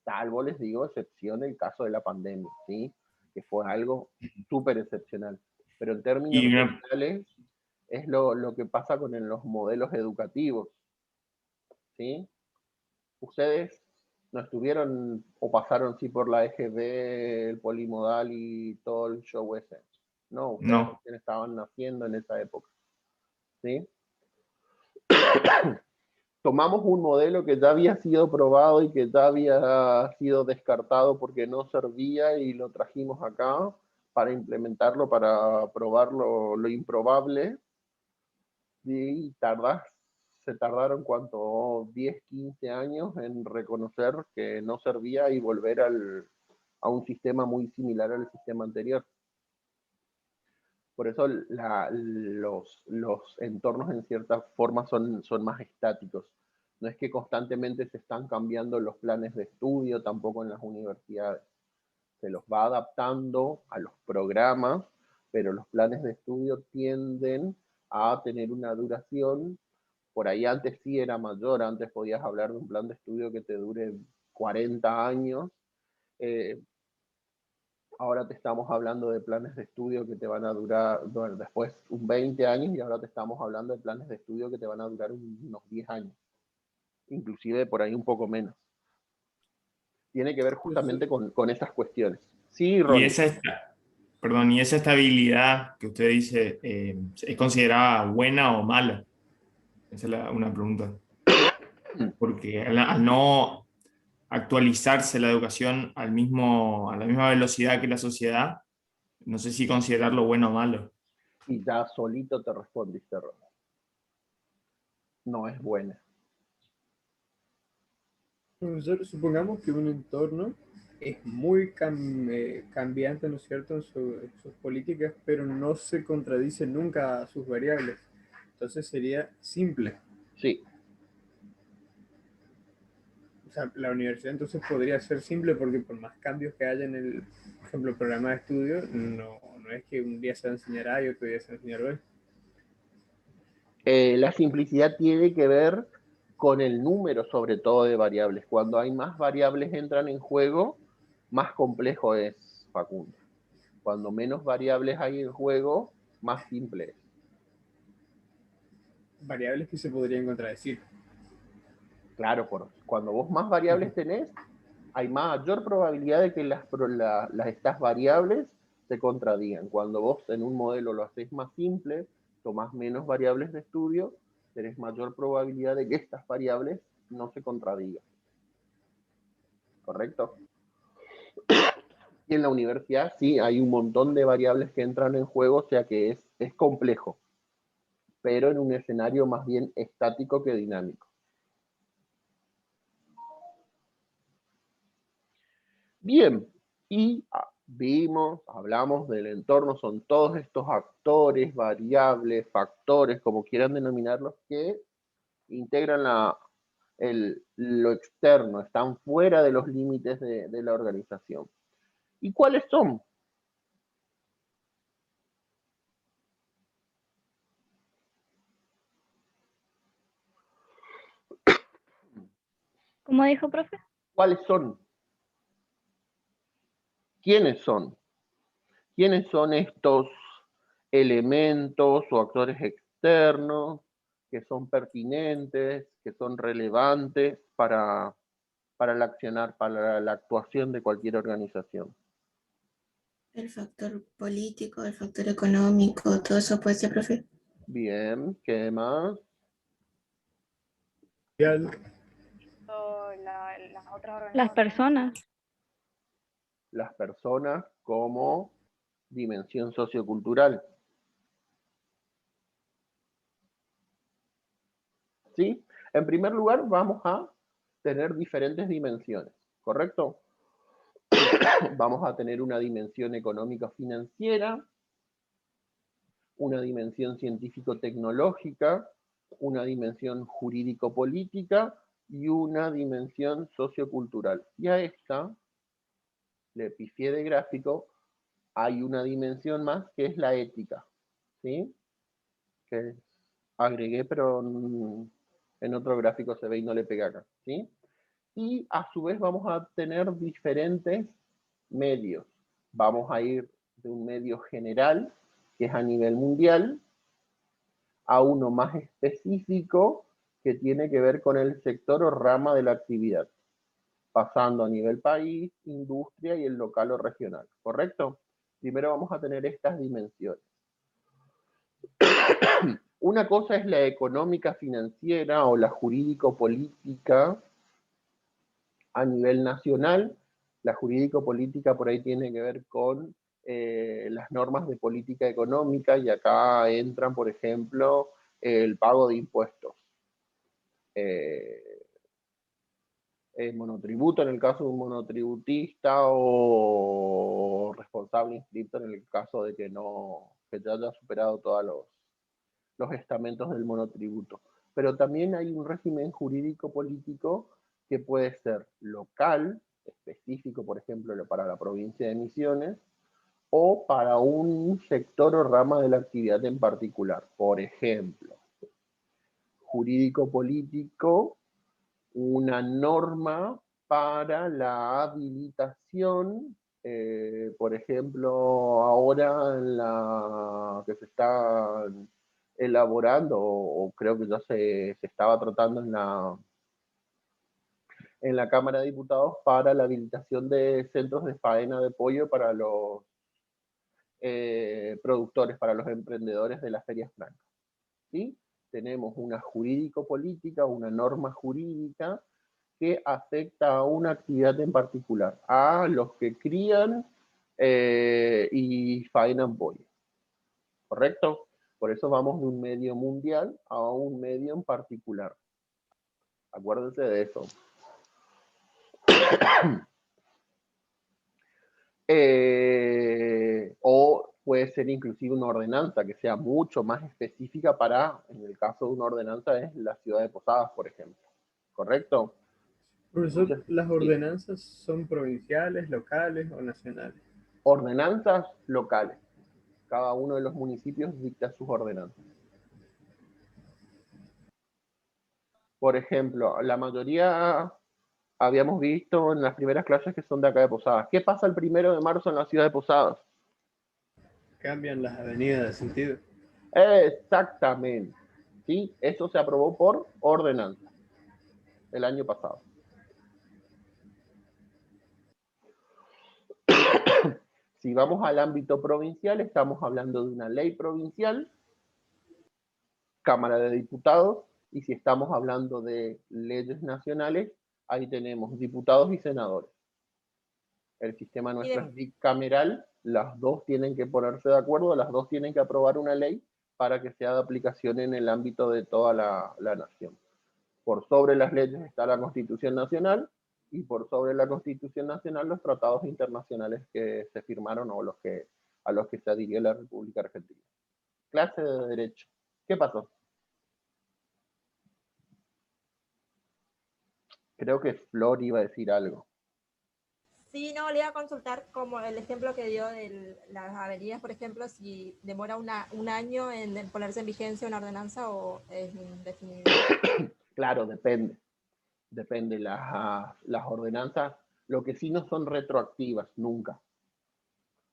Speaker 1: Salvo, les digo, excepción el caso de la pandemia, ¿sí? Que fue algo súper excepcional. Pero en términos generales, es lo que pasa con los modelos educativos, ¿sí? Ustedes no estuvieron o pasaron sí por la EGB, el polimodal y todo el show ese. No, ustedes recién estaban naciendo en esa época, ¿sí? Tomamos un modelo que ya había sido probado y que ya había sido descartado porque no servía y lo trajimos acá para implementarlo, para probar lo improbable. Y se tardaron ¿cuánto? 10, 15 años en reconocer que no servía y volver a un sistema muy similar al sistema anterior. Por eso los entornos en cierta forma son más estáticos. No es que constantemente se están cambiando los planes de estudio, tampoco en las universidades. Se los va adaptando a los programas, pero los planes de estudio tienden a tener una duración. Por ahí antes sí era mayor, antes podías hablar de un plan de estudio que te dure 40 años. Ahora te estamos hablando de planes de estudio que te van a durar, bueno, después 20 años, y ahora te estamos hablando de planes de estudio que te van a durar unos 10 años. Inclusive por ahí un poco menos. Tiene que ver justamente con esas cuestiones. Sí, Ronnie.
Speaker 11: Y esa estabilidad que usted dice, ¿es considerada buena o mala? Esa es una pregunta. Porque al no actualizarse la educación a la misma velocidad que la sociedad, no sé si considerarlo bueno o malo.
Speaker 1: Y ya solito te respondiste, Ronnie. No es buena.
Speaker 3: Profesor, supongamos que un entorno es muy cambiante, ¿no es cierto?, en sus políticas, pero no se contradice nunca a sus variables. Entonces sería simple.
Speaker 1: Sí.
Speaker 3: O sea, la universidad entonces podría ser simple porque por más cambios que haya en por ejemplo, el programa de estudio, no es que un día se va a enseñar A y otro día se va a enseñar B.
Speaker 1: La simplicidad tiene que ver con el número, sobre todo, de variables. Cuando hay más variables entran en juego, más complejo es, Facundo. Cuando menos variables hay en juego, más simple es.
Speaker 3: Variables que se podrían contradecir.
Speaker 1: Claro, cuando vos más variables tenés, hay mayor probabilidad de que estas variables se contradigan. Cuando vos en un modelo lo haces más simple, tomás menos variables de estudio, tenés mayor probabilidad de que estas variables no se contradigan. ¿Correcto? Y en la universidad sí hay un montón de variables que entran en juego, o sea que es complejo. pero en un escenario más bien estático que dinámico. Bien, y hablamos del entorno, son todos estos actores, variables, factores, como quieran denominarlos, que integran lo externo, están fuera de los límites de la organización. ¿Y cuáles son?
Speaker 10: ¿Cómo dijo, profe?
Speaker 1: ¿Cuáles son? ¿Quiénes son? ¿Quiénes son estos elementos o actores externos que son pertinentes, que son relevantes para el accionar, para la actuación de cualquier organización?
Speaker 13: El factor político, el factor económico, todo eso puede ser, profe.
Speaker 1: Bien, ¿qué más?
Speaker 10: Las personas.
Speaker 1: Las personas como dimensión sociocultural. ¿Sí? En primer lugar, vamos a tener diferentes dimensiones, ¿correcto? Vamos a tener una dimensión económica financiera, una dimensión científico-tecnológica, una dimensión jurídico-política y una dimensión sociocultural. Y a esta, le pifié de gráfico, hay una dimensión más que es la ética, ¿sí? Que agregué, pero en otro gráfico se ve y no le pegué acá, ¿sí? Y a su vez vamos a tener diferentes medios. Vamos a ir de un medio general, que es a nivel mundial, a uno más específico, que tiene que ver con el sector o rama de la actividad, pasando a nivel país, industria y el local o regional, ¿correcto? Primero vamos a tener estas dimensiones. Una cosa es la económica financiera o la jurídico-política a nivel nacional. La jurídico-política por ahí tiene que ver con las normas de política económica, y acá entran, por ejemplo, el pago de impuestos. El monotributo en el caso de un monotributista, o responsable inscripto en el caso de que ya haya superado todos los estamentos del monotributo. Pero también hay un régimen jurídico-político que puede ser local, específico, por ejemplo, para la provincia de Misiones, o para un sector o rama de la actividad en particular. Por ejemplo, jurídico-político, una norma para la habilitación, por ejemplo, ahora en la que se está elaborando, o creo que ya se estaba tratando en la Cámara de Diputados, para la habilitación de centros de faena de pollo para los productores, para los emprendedores de las ferias francas. ¿Sí? Tenemos una jurídico-política, una norma jurídica que afecta a una actividad en particular, a los que crían y faenan pollo. ¿Correcto? Por eso vamos de un medio mundial a un medio en particular. Acuérdense de eso. O puede ser inclusive una ordenanza que sea mucho más específica para, en el caso de una ordenanza, es la ciudad de Posadas, por ejemplo. ¿Correcto?
Speaker 3: Profesor,
Speaker 1: Entonces,
Speaker 3: ¿las ordenanzas son provinciales, locales o nacionales?
Speaker 1: Ordenanzas locales. Cada uno de los municipios dicta sus ordenanzas. Por ejemplo, la mayoría habíamos visto en las primeras clases que son de acá de Posadas. ¿Qué pasa el 1 de marzo en la ciudad de Posadas?
Speaker 3: Cambian las avenidas de sentido.
Speaker 1: Exactamente. ¿Sí? Eso se aprobó por ordenanza el año pasado. Si vamos al ámbito provincial, estamos hablando de una ley provincial, Cámara de Diputados, y si estamos hablando de leyes nacionales, ahí tenemos diputados y senadores. El sistema nuestro es bicameral, las dos tienen que ponerse de acuerdo, las dos tienen que aprobar una ley para que sea de aplicación en el ámbito de toda la nación. Por sobre las leyes está la Constitución Nacional, y por sobre la Constitución Nacional los tratados internacionales que se firmaron o a los que se adhirió la República Argentina. Clase de Derecho. ¿Qué pasó? Creo que Flor iba a decir algo.
Speaker 5: Sí, no, le iba a consultar como el ejemplo que dio de las avenidas, por ejemplo, si demora un año en ponerse en vigencia una ordenanza o es indefinido.
Speaker 1: Claro, depende. Depende. Las ordenanzas, lo que sí no son retroactivas, nunca.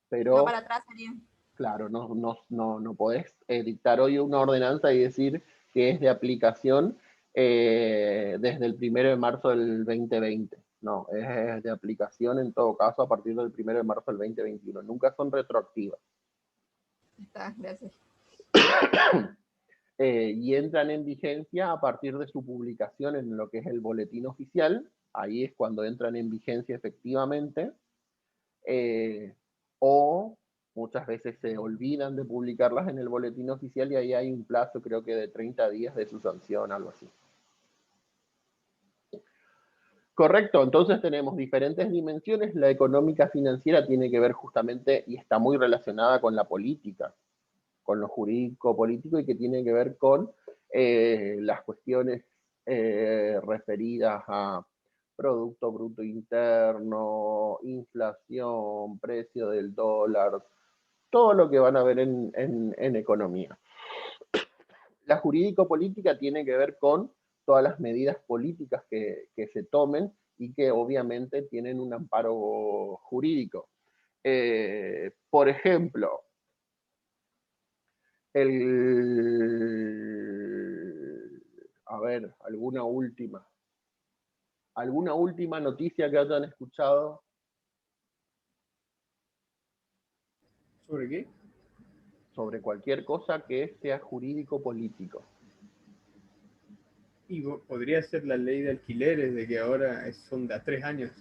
Speaker 1: Pero,
Speaker 5: no, para atrás sería.
Speaker 1: Claro, no podés dictar hoy una ordenanza y decir que es de aplicación desde el 1 de marzo del 2020. No, es de aplicación en todo caso a partir del 1 de marzo del 2021. Nunca son retroactivas.
Speaker 5: Está, gracias.
Speaker 1: Y entran en vigencia a partir de su publicación en lo que es el boletín oficial. Ahí es cuando entran en vigencia efectivamente. O muchas veces se olvidan de publicarlas en el boletín oficial y ahí hay un plazo, creo que de 30 días de su sanción, algo así. Correcto, entonces tenemos diferentes dimensiones. La económica financiera tiene que ver justamente y está muy relacionada con la política, con lo jurídico político, y que tiene que ver con las cuestiones referidas a Producto Bruto Interno, inflación, precio del dólar, todo lo que van a ver en economía. La jurídico-política tiene que ver con todas las medidas políticas que se tomen y que obviamente tienen un amparo jurídico. Por ejemplo, a ver, alguna última noticia que hayan escuchado.
Speaker 3: ¿Sobre qué?
Speaker 1: Sobre cualquier cosa que sea jurídico-político.
Speaker 3: Y podría ser la ley de alquileres, de que ahora son de a 3 años.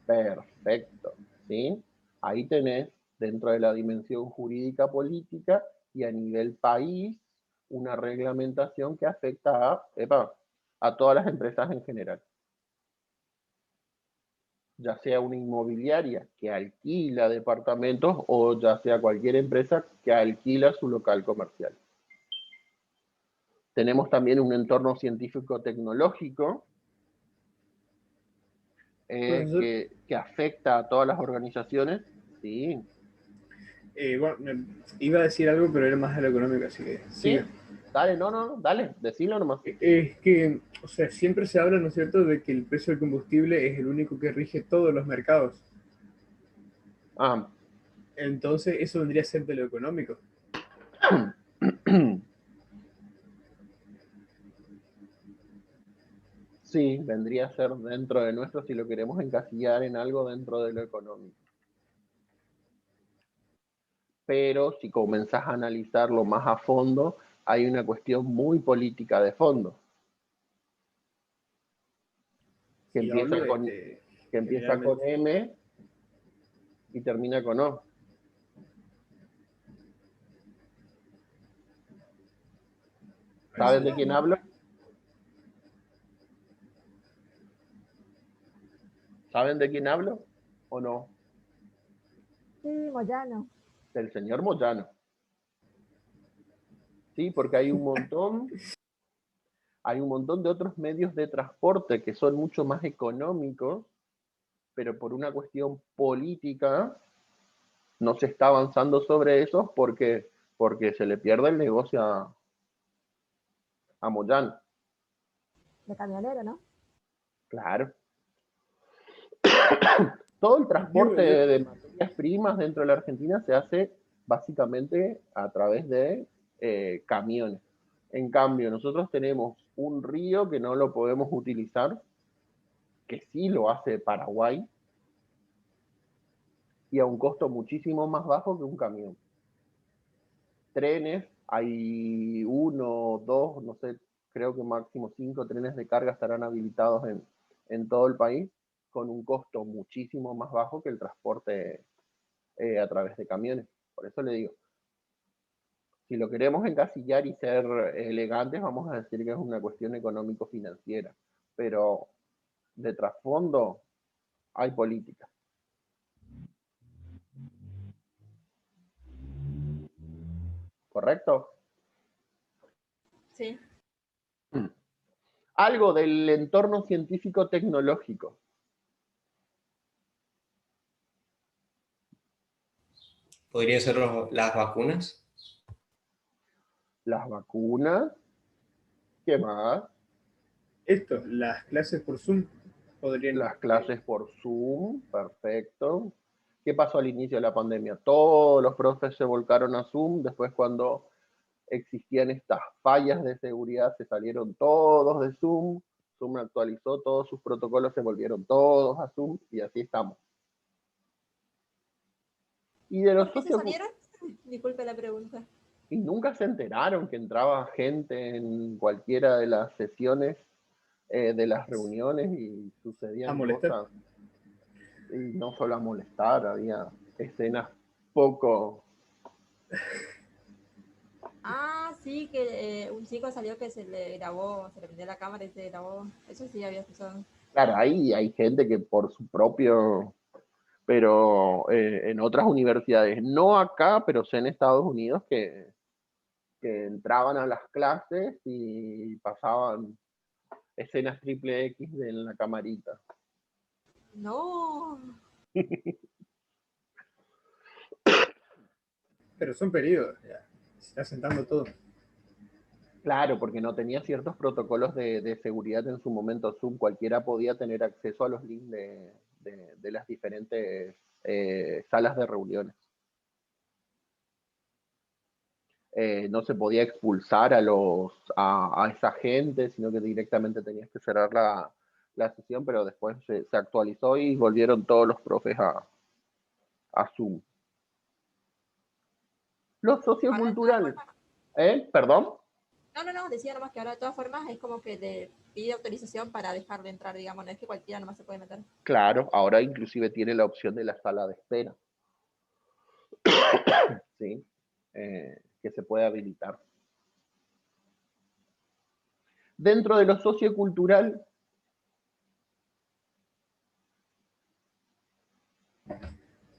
Speaker 1: Perfecto, ¿sí? Ahí tenés, dentro de la dimensión jurídica política y a nivel país, una reglamentación que afecta a todas las empresas en general. Ya sea una inmobiliaria que alquila departamentos o ya sea cualquier empresa que alquila su local comercial. Tenemos también un entorno científico-tecnológico que afecta a todas las organizaciones. Sí.
Speaker 3: Bueno, iba a decir algo, pero era más de lo económico, así que siga.
Speaker 1: ¿Sí? Dale, dale, decilo nomás.
Speaker 3: Es que, o sea, siempre se habla, ¿no es cierto?, de que el precio del combustible es el único que rige todos los mercados. Entonces, eso vendría a ser de lo económico.
Speaker 1: Sí, vendría a ser dentro de nuestro, si lo queremos encasillar en algo dentro de lo económico. Pero si comenzás a analizarlo más a fondo, hay una cuestión muy política de fondo. Que empieza con M y termina con O. ¿Saben de quién hablo? ¿Saben de quién hablo o no?
Speaker 5: Sí, Moyano.
Speaker 1: Del señor Moyano. Sí, porque hay un montón de otros medios de transporte que son mucho más económicos, pero por una cuestión política no se está avanzando sobre esos porque se le pierde el negocio a Moyano.
Speaker 5: De camionero, ¿no?
Speaker 1: Claro. Todo el transporte de materias primas dentro de la Argentina se hace básicamente a través de camiones. En cambio, nosotros tenemos un río que no lo podemos utilizar, que sí lo hace Paraguay, y a un costo muchísimo más bajo que un camión. Trenes, hay 1, 2, no sé, creo que máximo 5 trenes de carga estarán habilitados en todo el país, con un costo muchísimo más bajo que el transporte a través de camiones. Por eso le digo, Si lo queremos encasillar y ser elegantes, vamos a decir que es una cuestión económico-financiera, pero de trasfondo hay política. ¿Correcto?
Speaker 5: Sí.
Speaker 1: Algo del entorno científico-tecnológico.
Speaker 4: ¿Podría ser las vacunas?
Speaker 1: Las vacunas. ¿Qué más?
Speaker 3: Esto, las clases por Zoom podrían...
Speaker 1: Las clases por Zoom, perfecto. ¿Qué pasó al inicio de la pandemia? Todos los profes se volcaron a Zoom, después cuando existían estas fallas de seguridad se salieron todos de Zoom, Zoom actualizó todos sus protocolos, se volvieron todos a Zoom y así estamos. Y de los
Speaker 5: ¿Por qué se
Speaker 1: socios...
Speaker 5: salieron? Disculpe la pregunta.
Speaker 1: Y nunca se enteraron que entraba gente en cualquiera de las sesiones de las reuniones y sucedían cosas. Y no solo a molestar, había escenas poco...
Speaker 5: Ah, sí, que un chico salió que se le grabó, se le prendió la cámara y se grabó. Eso sí había escuchado.
Speaker 1: Claro, ahí hay gente que por su propio... Pero en otras universidades, no acá, pero sí en Estados Unidos, que entraban a las clases y pasaban escenas triple X en la camarita.
Speaker 5: No.
Speaker 3: Pero son periodos, ya. Se está sentando todo.
Speaker 1: Claro, porque no tenía ciertos protocolos de seguridad en su momento Zoom. Cualquiera podía tener acceso a los links de las diferentes salas de reuniones. No se podía expulsar a esa gente, sino que directamente tenías que cerrar la sesión, pero después se actualizó y volvieron todos los profes a Zoom. Los socioculturales. ¿Perdón?
Speaker 5: No, decía nomás que ahora de todas formas es como que le pide autorización para dejar de entrar, digamos, no es que cualquiera nomás se puede meter.
Speaker 1: Claro, ahora inclusive tiene la opción de la sala de espera. ¿Sí? Que se puede habilitar. Dentro de lo sociocultural,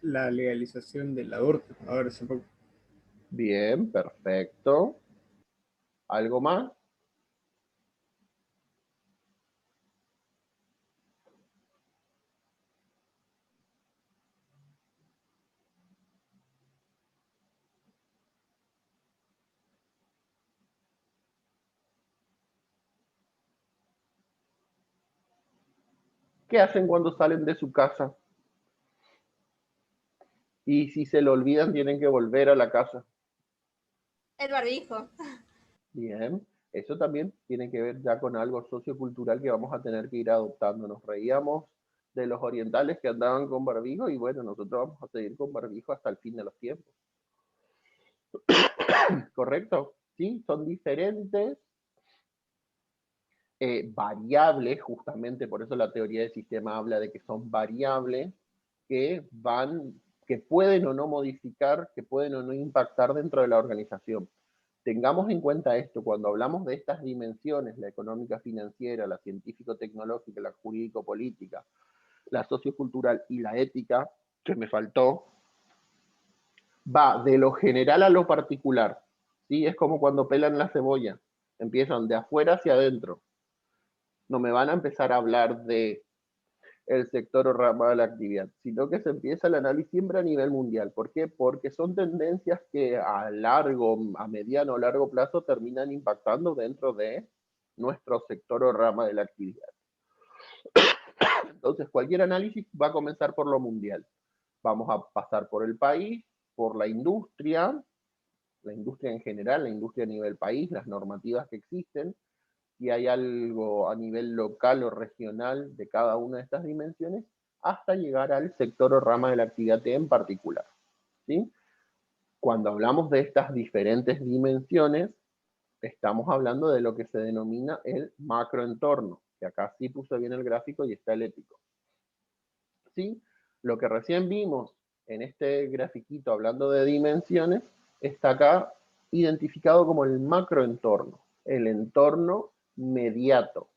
Speaker 3: la legalización del aborto, ahora hace poco.
Speaker 1: Bien, perfecto. ¿Algo más? ¿Qué hacen cuando salen de su casa? Y si se lo olvidan, tienen que volver a la casa.
Speaker 5: El barbijo.
Speaker 1: Bien, eso también tiene que ver ya con algo sociocultural que vamos a tener que ir adoptando. Nos reíamos de los orientales que andaban con barbijo y bueno, nosotros vamos a seguir con barbijo hasta el fin de los tiempos. ¿Correcto? Sí, son diferentes variables, justamente por eso la teoría del sistema habla de que son variables que pueden o no modificar, que pueden o no impactar dentro de la organización. Tengamos en cuenta esto, cuando hablamos de estas dimensiones, la económica financiera, la científico-tecnológica, la jurídico-política, la sociocultural y la ética, que me faltó, va de lo general a lo particular. ¿Sí? Es como cuando pelan la cebolla, empiezan de afuera hacia adentro. No me van a empezar a hablar de el sector o rama de la actividad, sino que se empieza el análisis siempre a nivel mundial. ¿Por qué? Porque son tendencias que a mediano o largo plazo terminan impactando dentro de nuestro sector o rama de la actividad. Entonces, cualquier análisis va a comenzar por lo mundial. Vamos a pasar por el país, por la industria en general, la industria a nivel país, las normativas que existen, si hay algo a nivel local o regional de cada una de estas dimensiones, hasta llegar al sector o rama de la actividad en particular. ¿Sí? Cuando hablamos de estas diferentes dimensiones, estamos hablando de lo que se denomina el macroentorno, que acá sí puse bien el gráfico y está el ético. ¿Sí? Lo que recién vimos en este grafiquito hablando de dimensiones, está acá identificado como el macroentorno, el entorno mediato.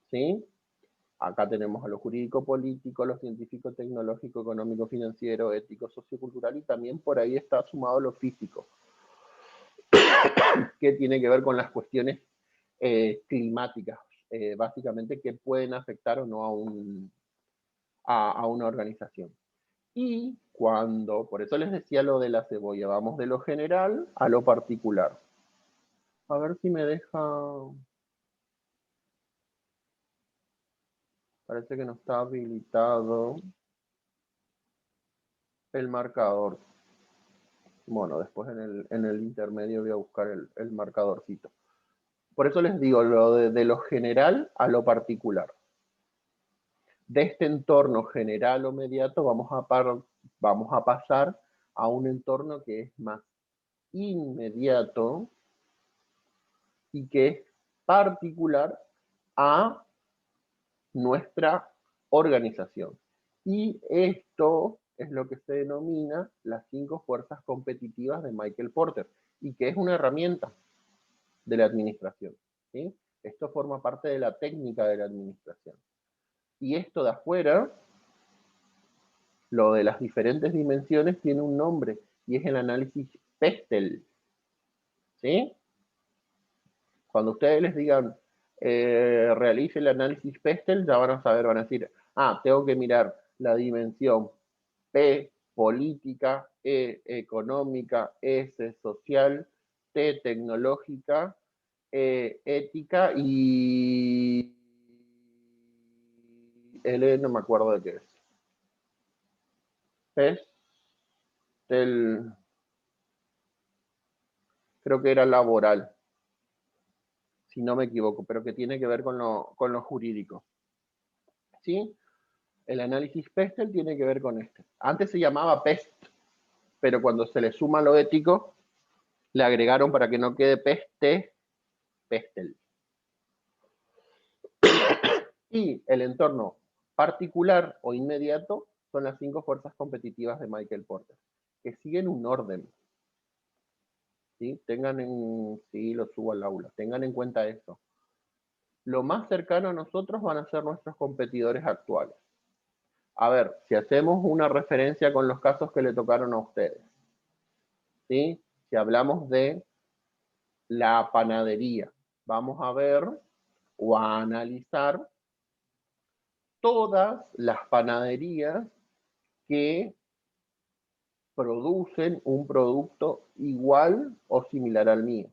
Speaker 1: ¿Sí? Acá tenemos a lo jurídico-político, lo científico-tecnológico, económico-financiero, ético, sociocultural, y también por ahí está sumado lo físico, que tiene que ver con las cuestiones climáticas, básicamente, que pueden afectar o no a una organización. Y cuando, por eso les decía lo de la cebolla, vamos de lo general a lo particular. A ver si me deja... Parece que no está habilitado el marcador. Bueno, después en el intermedio voy a buscar el marcadorcito. Por eso les digo, de lo general a lo particular. De este entorno general o mediato vamos a pasar a un entorno que es más inmediato y que es particular a nuestra organización. Y esto es lo que se denomina las 5 fuerzas competitivas de Michael Porter, y que es una herramienta de la administración. ¿Sí? Esto forma parte de la técnica de la administración. Y esto de afuera, lo de las diferentes dimensiones, tiene un nombre, y es el análisis Pestel. ¿Sí? Cuando ustedes les digan, realice el análisis Pestel, ya van a saber, van a decir, tengo que mirar la dimensión P, política, E, económica, S, social, T, tecnológica, E, ética, y L, no me acuerdo de qué es. Pestel, creo que era laboral, si no me equivoco, pero que tiene que ver con lo jurídico. ¿Sí? El análisis Pestel tiene que ver con este. Antes se llamaba PEST, pero cuando se le suma lo ético, le agregaron para que no quede PESTE, Pestel. Y el entorno particular o inmediato son las 5 fuerzas competitivas de Michael Porter, que siguen un orden. ¿Sí? Sí, lo subo al aula. Tengan en cuenta eso. Lo más cercano a nosotros van a ser nuestros competidores actuales. A ver, si hacemos una referencia con los casos que le tocaron a ustedes. ¿Sí? Si hablamos de la panadería, vamos a ver o a analizar todas las panaderías que producen un producto igual o similar al mío.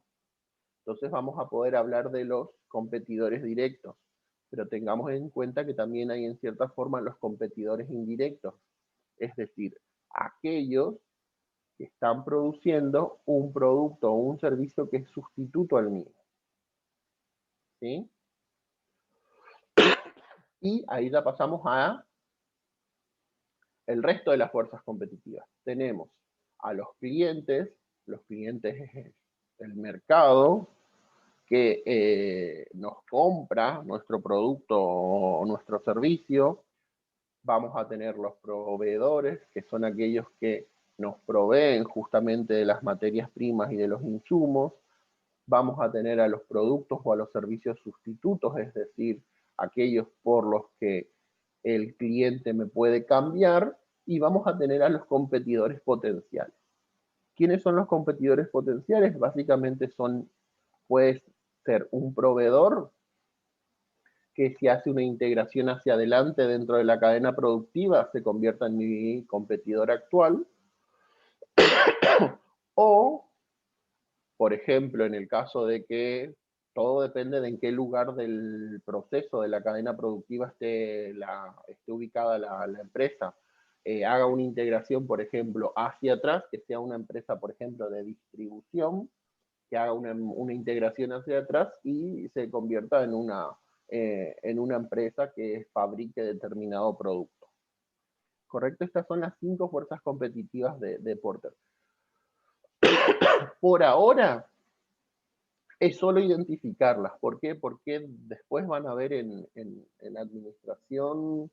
Speaker 1: Entonces vamos a poder hablar de los competidores directos, pero tengamos en cuenta que también hay en cierta forma los competidores indirectos, es decir, aquellos que están produciendo un producto o un servicio que es sustituto al mío. ¿Sí? Y ahí ya pasamos a el resto de las fuerzas competitivas. Tenemos a los clientes es el mercado que nos compra nuestro producto o nuestro servicio. Vamos a tener los proveedores, que son aquellos que nos proveen justamente de las materias primas y de los insumos. Vamos a tener a los productos o a los servicios sustitutos, es decir, aquellos por los que el cliente me puede cambiar, y vamos a tener a los competidores potenciales. ¿Quiénes son los competidores potenciales? Básicamente puede ser un proveedor que si hace una integración hacia adelante dentro de la cadena productiva se convierta en mi competidor actual, o, por ejemplo, en el caso de que todo depende de en qué lugar del proceso de la cadena productiva esté ubicada la empresa, haga una integración, por ejemplo, hacia atrás, que sea una empresa, por ejemplo, de distribución, que haga una integración hacia atrás y se convierta en una empresa que fabrique determinado producto. ¿Correcto? Estas son las 5 fuerzas competitivas de Porter. Por ahora, es solo identificarlas. ¿Por qué? Porque después van a ver en administración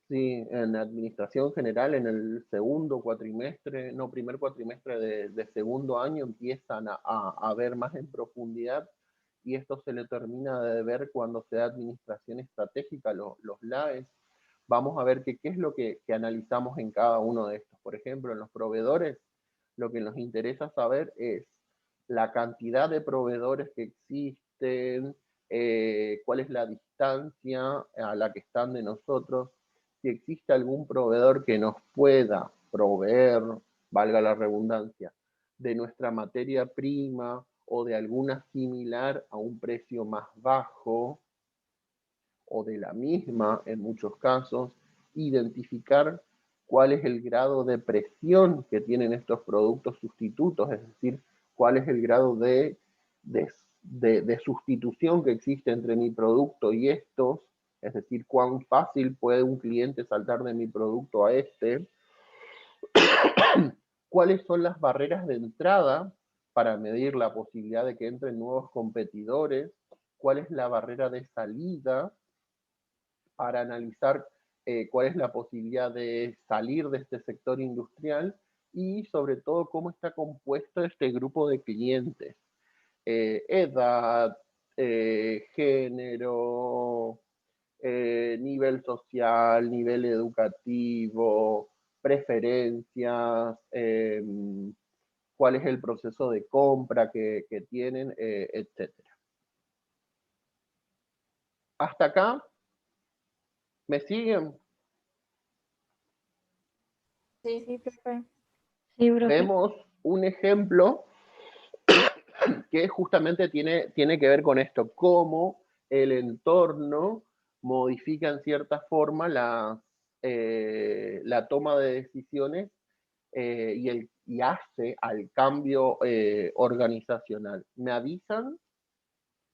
Speaker 1: Sí, en administración general, en el segundo cuatrimestre, no, primer cuatrimestre de segundo año empiezan a ver más en profundidad, y esto se le termina de ver cuando se da administración estratégica, los LAES. Vamos a ver qué es lo que analizamos en cada uno de estos. Por ejemplo, en los proveedores, lo que nos interesa saber es la cantidad de proveedores que existen, cuál es la distancia a la que están de nosotros, si existe algún proveedor que nos pueda proveer, valga la redundancia, de nuestra materia prima o de alguna similar a un precio más bajo o de la misma en muchos casos, identificar cuál es el grado de presión que tienen estos productos sustitutos, es decir, cuál es el grado de sustitución que existe entre mi producto y estos, es decir, cuán fácil puede un cliente saltar de mi producto a este, cuáles son las barreras de entrada para medir la posibilidad de que entren nuevos competidores, cuál es la barrera de salida para analizar cuál es la posibilidad de salir de este sector industrial, y sobre todo cómo está compuesto este grupo de clientes. Edad, género, nivel social, nivel educativo, preferencias, cuál es el proceso de compra que tienen, etc. Hasta acá, ¿me siguen?
Speaker 5: Sí,
Speaker 10: profe. Sí, profe.
Speaker 1: Vemos un ejemplo que justamente tiene que ver con esto, cómo el entorno modifica en cierta forma la toma de decisiones y hace al cambio organizacional. ¿Me avisan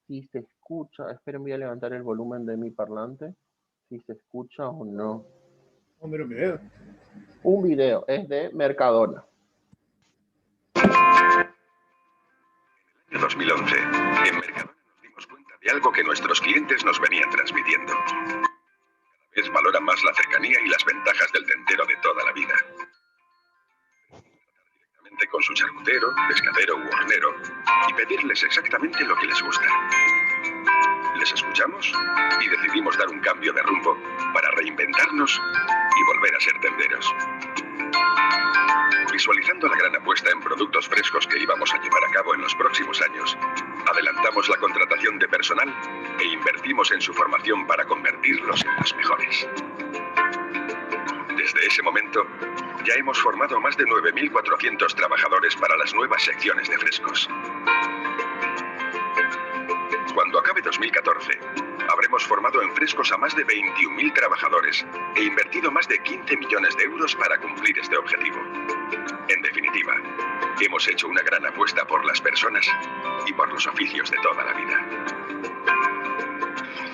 Speaker 1: si se escucha? Esperen, voy a levantar el volumen de mi parlante, si se escucha o no.
Speaker 3: Hombre, un video.
Speaker 1: Un video, es de Mercadona.
Speaker 14: En 2011, en Mercadona nos dimos cuenta de algo que nuestros clientes nos venían transmitiendo. Cada vez valoran más la cercanía y las ventajas del tendero de toda la vida. Directamente con su charcutero, pescadero u hornero y pedirles exactamente lo que les gusta. Les escuchamos y decidimos dar un cambio de rumbo para reinventarnos y volver a ser tenderos. Visualizando la gran apuesta en productos frescos que íbamos a llevar a cabo en los próximos años, adelantamos la contratación de personal e invertimos en su formación para convertirlos en los mejores. Desde ese momento, ya hemos formado más de 9.400 trabajadores para las nuevas secciones de frescos. Cuando acabe 2014, habremos formado en frescos a más de 21.000 trabajadores e invertido más de 15 millones de euros para cumplir este objetivo. En definitiva, hemos hecho una gran apuesta por las personas y por los oficios de toda la vida.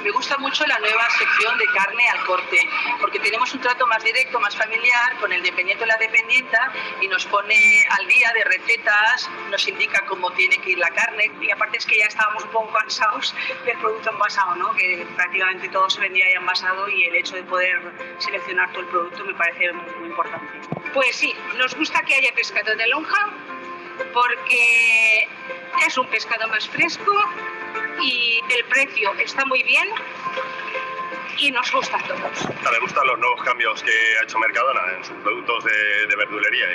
Speaker 15: Me gusta mucho la nueva sección de carne al corte, porque tenemos un trato más directo, más familiar con el dependiente o la dependienta, y nos pone al día de recetas, nos indica cómo tiene que ir la carne, y aparte es que ya estábamos un poco cansados del producto envasado, ¿no? Que prácticamente todo se vendía ya envasado, y el hecho de poder seleccionar todo el producto me parece muy importante. Pues sí, nos gusta que haya pescado de lonja, porque es un pescado más fresco y el precio está muy bien y nos gusta a todos.
Speaker 16: Me gustan los nuevos cambios que ha hecho Mercadona en sus productos de verdulería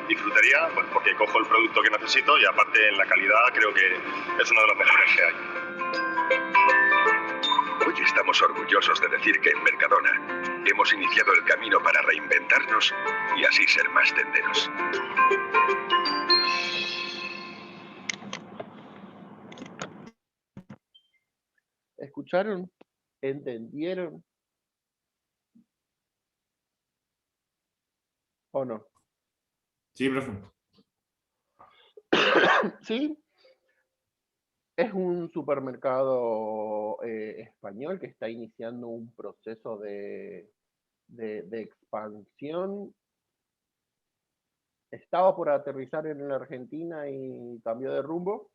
Speaker 16: y frutería, pues porque cojo el producto que necesito y aparte en la calidad creo que es uno de los mejores que hay.
Speaker 14: Hoy estamos orgullosos de decir que en Mercadona hemos iniciado el camino para reinventarnos y así ser más tenderos.
Speaker 1: ¿Escucharon? ¿Entendieron? ¿O no?
Speaker 11: Sí, profe.
Speaker 1: Sí. Es un supermercado español que está iniciando un proceso de expansión. Estaba por aterrizar en la Argentina y cambió de rumbo.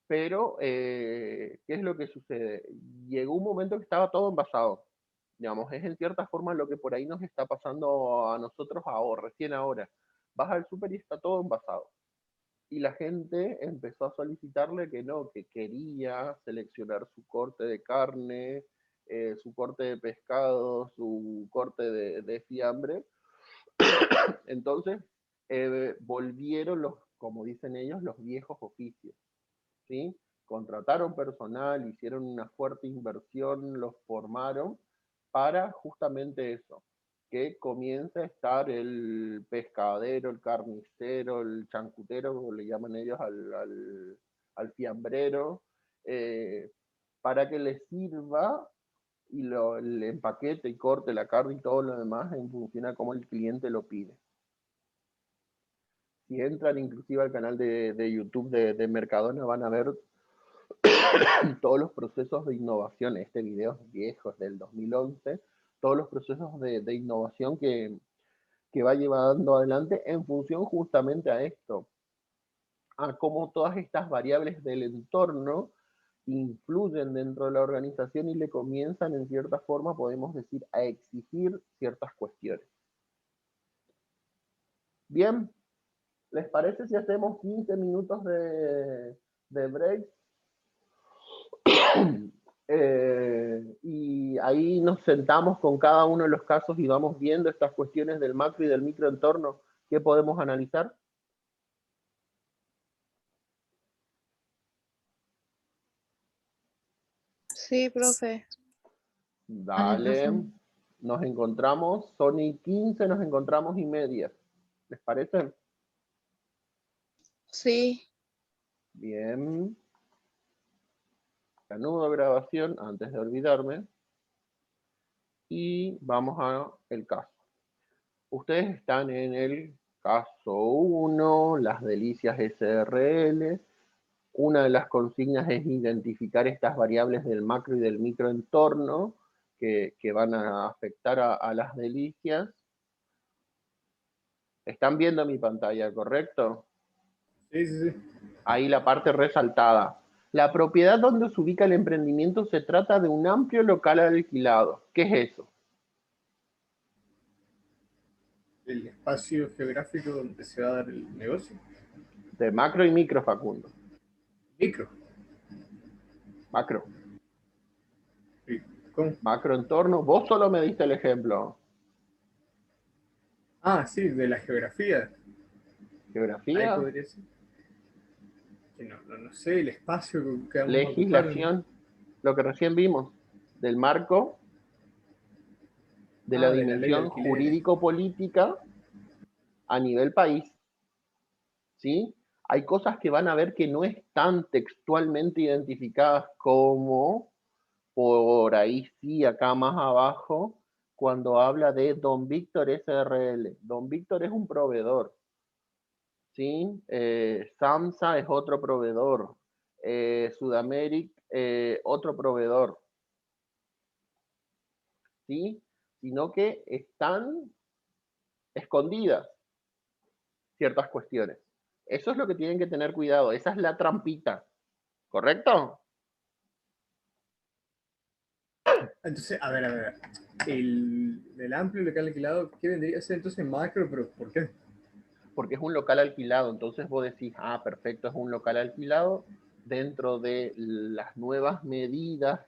Speaker 1: Pero, ¿qué es lo que sucede? Llegó un momento que estaba todo envasado. Digamos, es en cierta forma lo que por ahí nos está pasando a nosotros ahora, recién ahora. Vas al súper y está todo envasado. Y la gente empezó a solicitarle que no, que quería seleccionar su corte de carne, su corte de pescado, su corte de fiambre. Entonces, volvieron los, como dicen ellos, los viejos oficios, ¿sí? Contrataron personal, hicieron una fuerte inversión, los formaron para justamente eso, que comience a estar el pescadero, el carnicero, el chancutero, como le llaman ellos al fiambrero, para que les sirva y el empaquete y corte la carne y todo lo demás en función a cómo el cliente lo pide. Si entran inclusive al canal de YouTube de Mercadona, van a ver todos los procesos de innovación. Este video es viejo, es del 2011, todos los procesos de innovación que va llevando adelante en función justamente a esto, a cómo todas estas variables del entorno influyen dentro de la organización y le comienzan en cierta forma, podemos decir, a exigir ciertas cuestiones. Bien, ¿les parece si hacemos 15 minutos de break? Y ahí nos sentamos con cada uno de los casos y vamos viendo estas cuestiones del macro y del microentorno que podemos analizar.
Speaker 17: Sí, profe.
Speaker 1: Dale, nos encontramos, son y 15, nos encontramos y media. ¿Les parece?
Speaker 17: Sí.
Speaker 1: Bien. Reanudo grabación antes de olvidarme. Y vamos al caso. Ustedes están en el caso 1, las delicias SRL. Una de las consignas es identificar estas variables del macro y del microentorno que van a afectar a las delicias. ¿Están viendo mi pantalla, correcto?
Speaker 3: Sí, sí, sí.
Speaker 1: Ahí la parte resaltada. La propiedad donde se ubica el emprendimiento se trata de un amplio local alquilado. ¿Qué es eso?
Speaker 3: El espacio geográfico donde se va a dar el negocio.
Speaker 1: De macro y micro, Facundo.
Speaker 3: Micro.
Speaker 1: Macro.
Speaker 3: ¿Cómo?
Speaker 1: Macroentorno. Vos solo me diste el ejemplo.
Speaker 3: Ah, sí, de la geografía.
Speaker 1: ¿Geografía?
Speaker 3: Ahí podría ser. Que no sé, el espacio que vamos
Speaker 1: Legislación.
Speaker 3: a ocupar.
Speaker 1: Lo que recién vimos. Del marco. De la
Speaker 3: de la ley de
Speaker 1: dimensión
Speaker 3: alquileres.
Speaker 1: jurídico-política a nivel país. ¿Sí? Hay cosas que van a ver que no están textualmente identificadas como, por ahí sí, acá más abajo, cuando habla de Don Víctor SRL. Don Víctor es un proveedor. ¿Sí? SAMSA es otro proveedor. Sudamérica, otro proveedor. ¿Sí? Sino que están escondidas ciertas cuestiones. Eso es lo que tienen que tener cuidado. Esa es la trampita. ¿Correcto?
Speaker 3: Entonces, a ver. El amplio local alquilado, ¿qué vendría a ser entonces macro? ¿Pero por qué?
Speaker 1: Porque es un local alquilado. Entonces vos decís, perfecto, es un local alquilado. Dentro de las nuevas medidas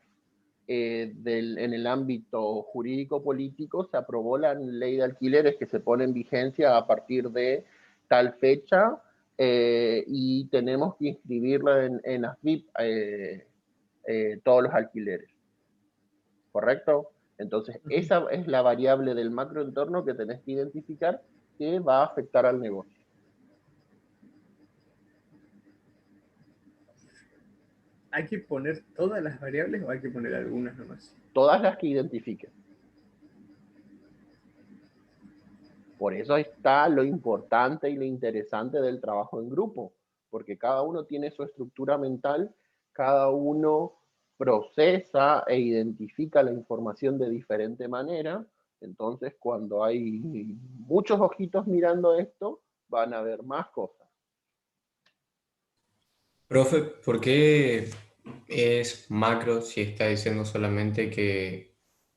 Speaker 1: en el ámbito jurídico-político se aprobó la ley de alquileres que se pone en vigencia a partir de tal fecha y tenemos que inscribirla en AFIP todos los alquileres. ¿Correcto? Entonces, esa es la variable del macroentorno que tenés que identificar que va a afectar al negocio.
Speaker 3: ¿Hay que poner todas las variables o hay que poner algunas nomás?
Speaker 1: Todas las que identifiquen. Por eso está lo importante y lo interesante del trabajo en grupo, porque cada uno tiene su estructura mental, cada uno procesa e identifica la información de diferente manera. Entonces, cuando hay muchos ojitos mirando esto, van a ver más cosas.
Speaker 4: Profe, ¿por qué es macro si está diciendo solamente que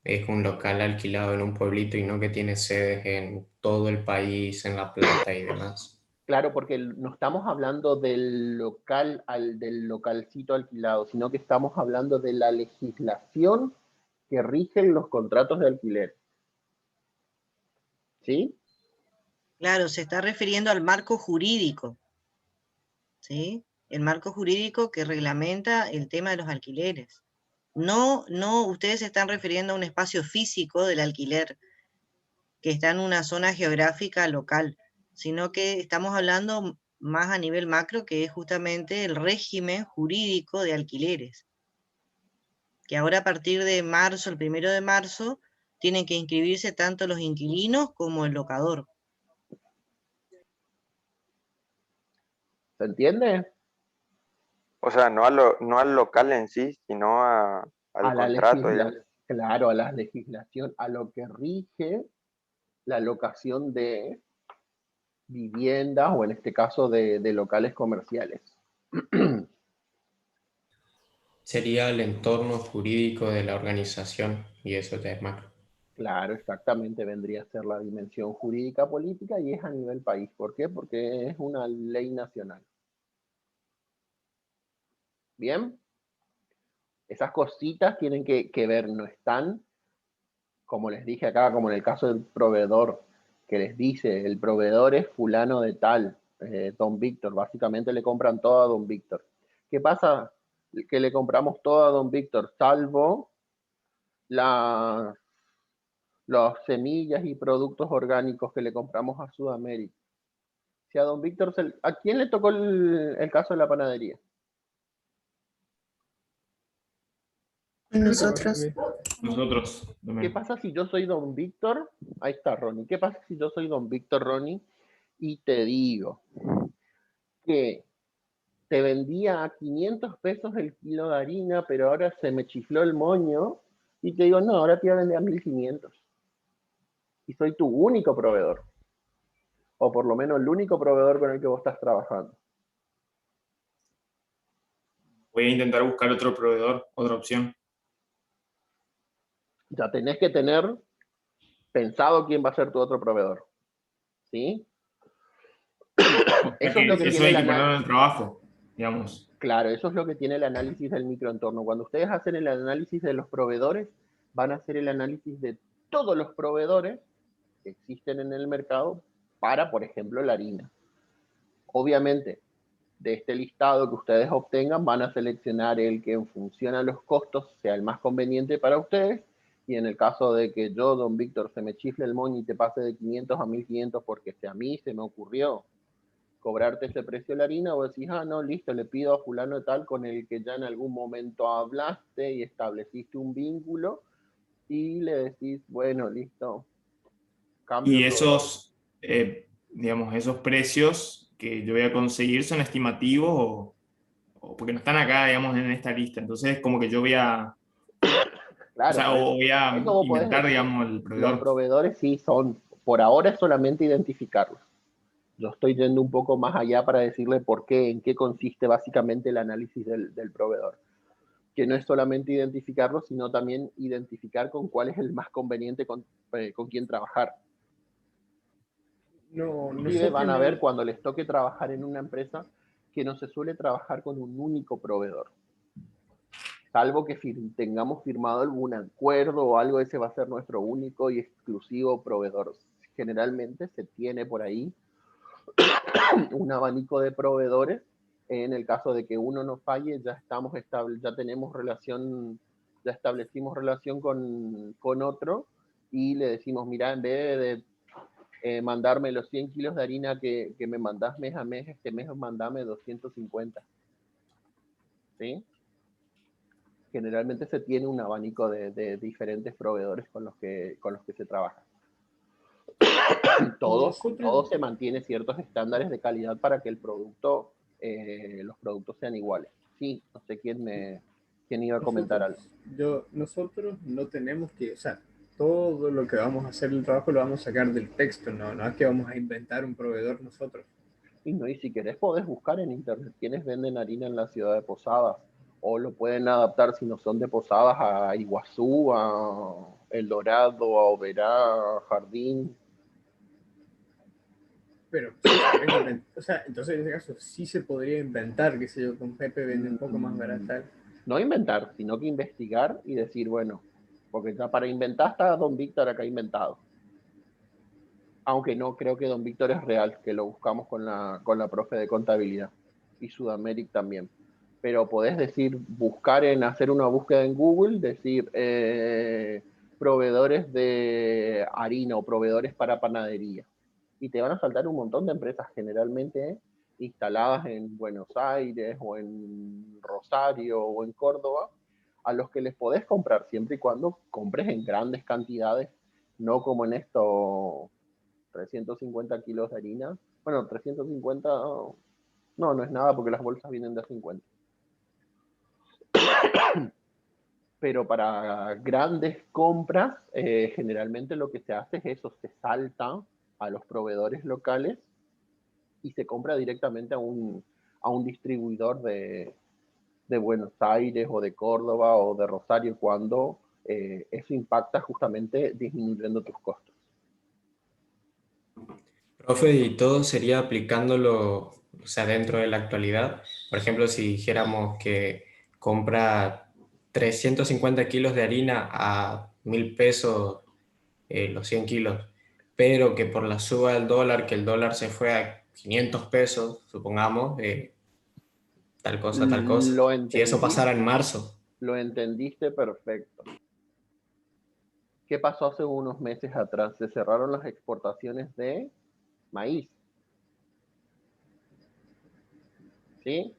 Speaker 4: es un local alquilado en un pueblito y no que tiene sedes en todo el país, en La Plata y demás.
Speaker 1: Claro, porque no estamos hablando del local del localcito alquilado, sino que estamos hablando de la legislación que rigen los contratos de alquiler. ¿Sí?
Speaker 18: Claro, se está refiriendo al marco jurídico, ¿sí? El marco jurídico que reglamenta el tema de los alquileres. No, ustedes se están refiriendo a un espacio físico del alquiler que está en una zona geográfica local, sino que estamos hablando más a nivel macro, que es justamente el régimen jurídico de alquileres, que ahora a partir de marzo, el 1 de marzo, tienen que inscribirse tanto los inquilinos como el locador.
Speaker 1: ¿Se entiende?
Speaker 9: O sea, no al local en sí, sino al contrato.
Speaker 1: Claro, a la legislación, a lo que rige la locación de viviendas o en este caso de locales comerciales.
Speaker 4: Sería el entorno jurídico de la organización y eso ya es macro.
Speaker 1: Claro, exactamente, vendría a ser la dimensión jurídica política y es a nivel país. ¿Por qué? Porque es una ley nacional. ¿Bien? Esas cositas tienen que ver, no están, como les dije acá, como en el caso del proveedor, que les dice, el proveedor es fulano de tal, Don Víctor, básicamente le compran todo a Don Víctor. ¿Qué pasa? Que le compramos todo a Don Víctor, salvo las semillas y productos orgánicos que le compramos a Sudamérica. Si a Don Víctor, ¿a quién le tocó el caso de la panadería?
Speaker 13: Nosotros.
Speaker 11: Nosotros.
Speaker 1: ¿Qué pasa si yo soy Don Víctor? Ahí está Ronnie. ¿Qué pasa si yo soy Don Víctor, Ronnie? Y te digo que te vendía a 500 pesos el kilo de harina, pero ahora se me chifló el moño y te digo, no, ahora te voy a vender a 1500. Y soy tu único proveedor. O por lo menos el único proveedor con el que vos estás trabajando.
Speaker 11: Voy a intentar buscar otro proveedor, otra opción.
Speaker 1: Ya tenés que tener pensado quién va a ser tu otro proveedor. ¿Sí?
Speaker 11: Eso es lo que tiene el trabajo, digamos.
Speaker 1: Claro, eso es lo que tiene el análisis del microentorno. Cuando ustedes hacen el análisis de los proveedores, van a hacer el análisis de todos los proveedores que existen en el mercado para, por ejemplo, la harina. Obviamente, de este listado que ustedes obtengan, van a seleccionar el que en función a los costos sea el más conveniente para ustedes. Y en el caso de que yo, Don Víctor, se me chifle el moño y te pase de 500 a 1500 porque a mí se me ocurrió cobrarte ese precio de la harina, vos decís, ah, no, listo, le pido a fulano de tal con el que ya en algún momento hablaste y estableciste un vínculo y le decís, bueno, listo.
Speaker 11: Y esos, digamos, esos precios que yo voy a conseguir son estimativos o porque no están acá, digamos, en esta lista. Entonces, como que yo voy a...
Speaker 1: Claro,
Speaker 11: o sea, o voy a inventar, digamos, el proveedor.
Speaker 1: Los proveedores sí son, por ahora es solamente identificarlos. Yo estoy yendo un poco más allá para decirle por qué, en qué consiste básicamente el análisis del proveedor. Que no es solamente identificarlo, sino también identificar con cuál es el más conveniente con quién trabajar.
Speaker 3: No
Speaker 1: van a ver cuando les toque trabajar en una empresa que no se suele trabajar con un único proveedor. Salvo que tengamos firmado algún acuerdo o algo, ese va a ser nuestro único y exclusivo proveedor. Generalmente se tiene por ahí un abanico de proveedores. En el caso de que uno no falle, ya tenemos relación, ya establecimos relación con otro y le decimos, mira, en vez de mandarme los 100 kilos de harina que me mandás mes a mes, este mes mandame 250. ¿Sí? Generalmente se tiene un abanico de diferentes proveedores con los que se trabaja. Todo se mantiene ciertos estándares de calidad para que los productos sean iguales. Sí, no sé quién iba a comentar algo.
Speaker 3: Nosotros no tenemos que, o sea, todo lo que vamos a hacer el trabajo lo vamos a sacar del texto, no es que vamos a inventar un proveedor nosotros.
Speaker 1: Y si querés podés buscar en internet quiénes venden harina en la ciudad de Posadas, o lo pueden adaptar si no son de Posadas a Iguazú, El Dorado, Oberá, Jardín.
Speaker 3: Pero, o sea, entonces en ese caso sí se podría inventar, qué sé yo, con Pepe vende un poco más barata.
Speaker 1: No inventar, sino que investigar y decir, bueno, porque ya para inventar está Don Víctor acá inventado. Aunque no creo que Don Víctor es real, que lo buscamos con la profe de contabilidad. Y Sudamérica también. Pero podés decir, buscar en hacer una búsqueda en Google, decir proveedores de harina o proveedores para panadería. Y te van a saltar un montón de empresas, generalmente instaladas en Buenos Aires o en Rosario o en Córdoba, a los que les podés comprar siempre y cuando compres en grandes cantidades, no como en estos 350 kilos de harina. Bueno, 350 no es nada porque las bolsas vienen de 50. Pero para grandes compras, generalmente lo que se hace es eso, se salta a los proveedores locales y se compra directamente a un distribuidor de Buenos Aires o de Córdoba o de Rosario cuando eso impacta justamente disminuyendo tus costos.
Speaker 4: Profe, y todo sería aplicándolo, o sea, dentro de la actualidad. Por ejemplo, si dijéramos que compra 350 kilos de harina a 1.000 pesos los 100 kilos, pero que por la suba del dólar, que el dólar se fue a 500 pesos, supongamos, tal cosa, tal cosa. Si eso pasara en marzo.
Speaker 1: Lo entendiste perfecto. ¿Qué pasó hace unos meses atrás? Se cerraron las exportaciones de maíz. ¿Sí?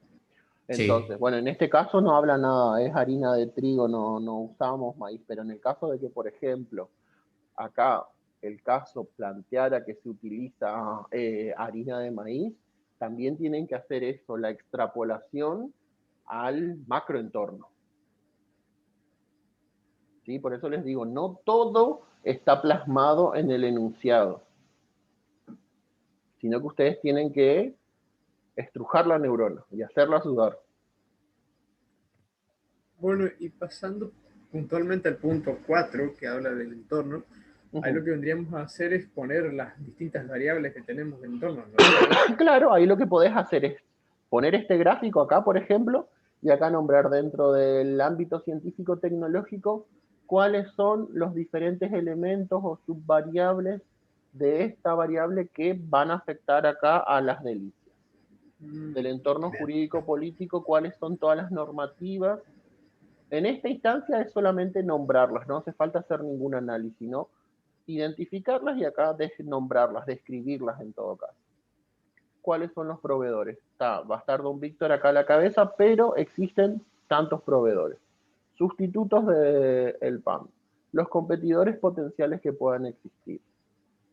Speaker 1: Entonces,
Speaker 4: sí.
Speaker 1: Bueno, en este caso no habla nada, es harina de trigo, no usamos maíz, pero en el caso de que, por ejemplo, acá el caso planteara que se utiliza harina de maíz, también tienen que hacer eso, la extrapolación al macroentorno. ¿Sí? Por eso les digo, no todo está plasmado en el enunciado, sino que ustedes tienen que estrujar la neurona y hacerla sudar.
Speaker 3: Bueno, y pasando puntualmente al punto 4, que habla del entorno, ahí lo que vendríamos a hacer es poner las distintas variables que tenemos del entorno, ¿no?
Speaker 1: Claro, ahí lo que podés hacer es poner este gráfico acá, por ejemplo, y acá nombrar dentro del ámbito científico-tecnológico cuáles son los diferentes elementos o subvariables de esta variable que van a afectar acá a las delicias. Del entorno jurídico-político, cuáles son todas las normativas. En esta instancia es solamente nombrarlas, no hace falta hacer ningún análisis, ¿no? Identificarlas y acá nombrarlas, describirlas en todo caso. ¿Cuáles son los proveedores? Va a estar Don Víctor acá a la cabeza, pero existen tantos proveedores. Sustitutos del PAN. Los competidores potenciales que puedan existir.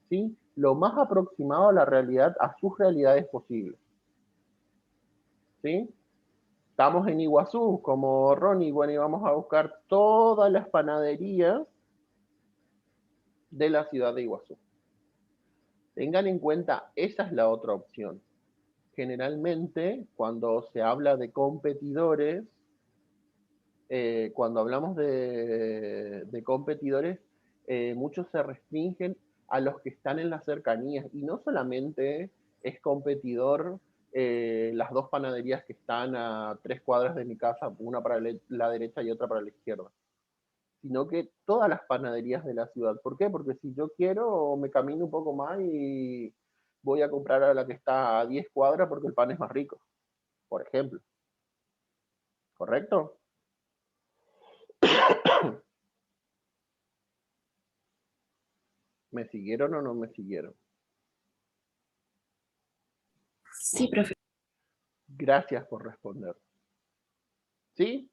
Speaker 1: ¿Sí? Lo más aproximado a la realidad, a sus realidades posibles. ¿Sí? Estamos en Iguazú, como Ronnie, bueno, y vamos a buscar todas las panaderías de la ciudad de Iguazú. Tengan en cuenta, esa es la otra opción. Generalmente, cuando se habla de competidores, cuando hablamos de competidores, muchos se restringen a los que están en las cercanías, y no solamente es competidor las dos panaderías que están a 3 cuadras de mi casa, una para la derecha y otra para la izquierda, sino que todas las panaderías de la ciudad. ¿Por qué? Porque si yo quiero, me camino un poco más y voy a comprar a la que está a 10 cuadras porque el pan es más rico, por ejemplo. ¿Correcto? ¿Me siguieron o no me siguieron?
Speaker 17: Sí, profe.
Speaker 1: Gracias por responder. ¿Sí?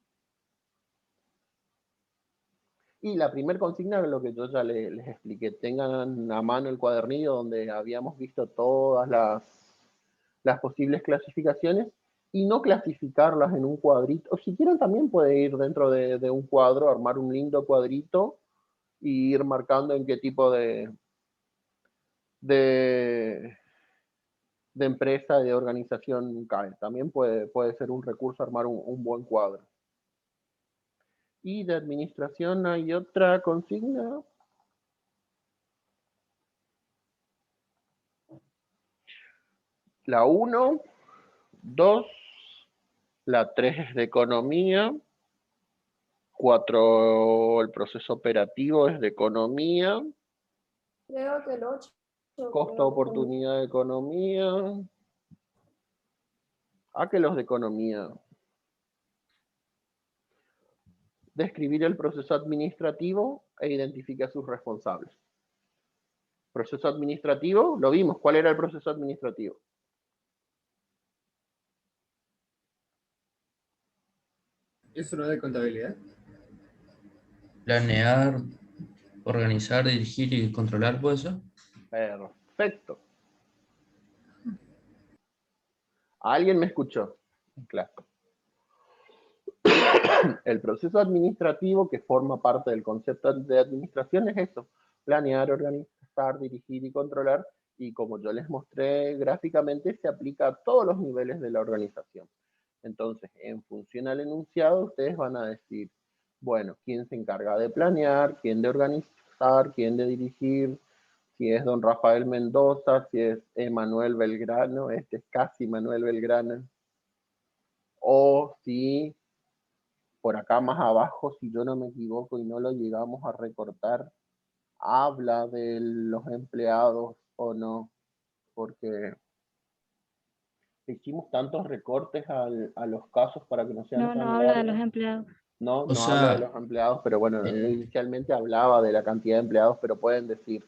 Speaker 1: Y la primera consigna, lo que yo ya les expliqué, tengan a mano el cuadernillo donde habíamos visto todas las posibles clasificaciones y no clasificarlas en un cuadrito. O si quieren también puede ir dentro de un cuadro, armar un lindo cuadrito y ir marcando en qué tipo de empresa, de organización cae. También puede ser un recurso armar un buen cuadro. Y de administración hay otra consigna. La 1, 2, la 3 es de economía, 4 el proceso operativo es de economía,
Speaker 19: Creo que el 8.
Speaker 1: costo oportunidad de economía. Que los de economía. Describir el proceso administrativo e identifique a sus responsables. Proceso administrativo, lo vimos. ¿Cuál era el proceso administrativo?
Speaker 3: ¿Eso no es de contabilidad?
Speaker 20: Planear, organizar, dirigir y controlar, ¿puede ser?
Speaker 1: Perfecto. ¿Alguien me escuchó? Claro. El proceso administrativo que forma parte del concepto de administración es eso: planear, organizar, dirigir y controlar, y como yo les mostré gráficamente, se aplica a todos los niveles de la organización. Entonces, en función al enunciado, ustedes van a decir, bueno, quién se encarga de planear, quién de organizar, quién de dirigir, si es don Rafael Mendoza, si es Emanuel Belgrano, este es casi Manuel Belgrano, o si por acá más abajo, si yo no me equivoco y no lo llegamos a recortar, habla de los empleados o no, porque hicimos tantos recortes a los casos para que no sean
Speaker 10: No,
Speaker 1: tan
Speaker 10: no habla de los
Speaker 1: largos.
Speaker 10: empleados.
Speaker 1: No,
Speaker 20: O
Speaker 1: no
Speaker 20: sea,
Speaker 1: habla de los empleados, pero bueno, inicialmente hablaba de la cantidad de empleados, pero pueden decir,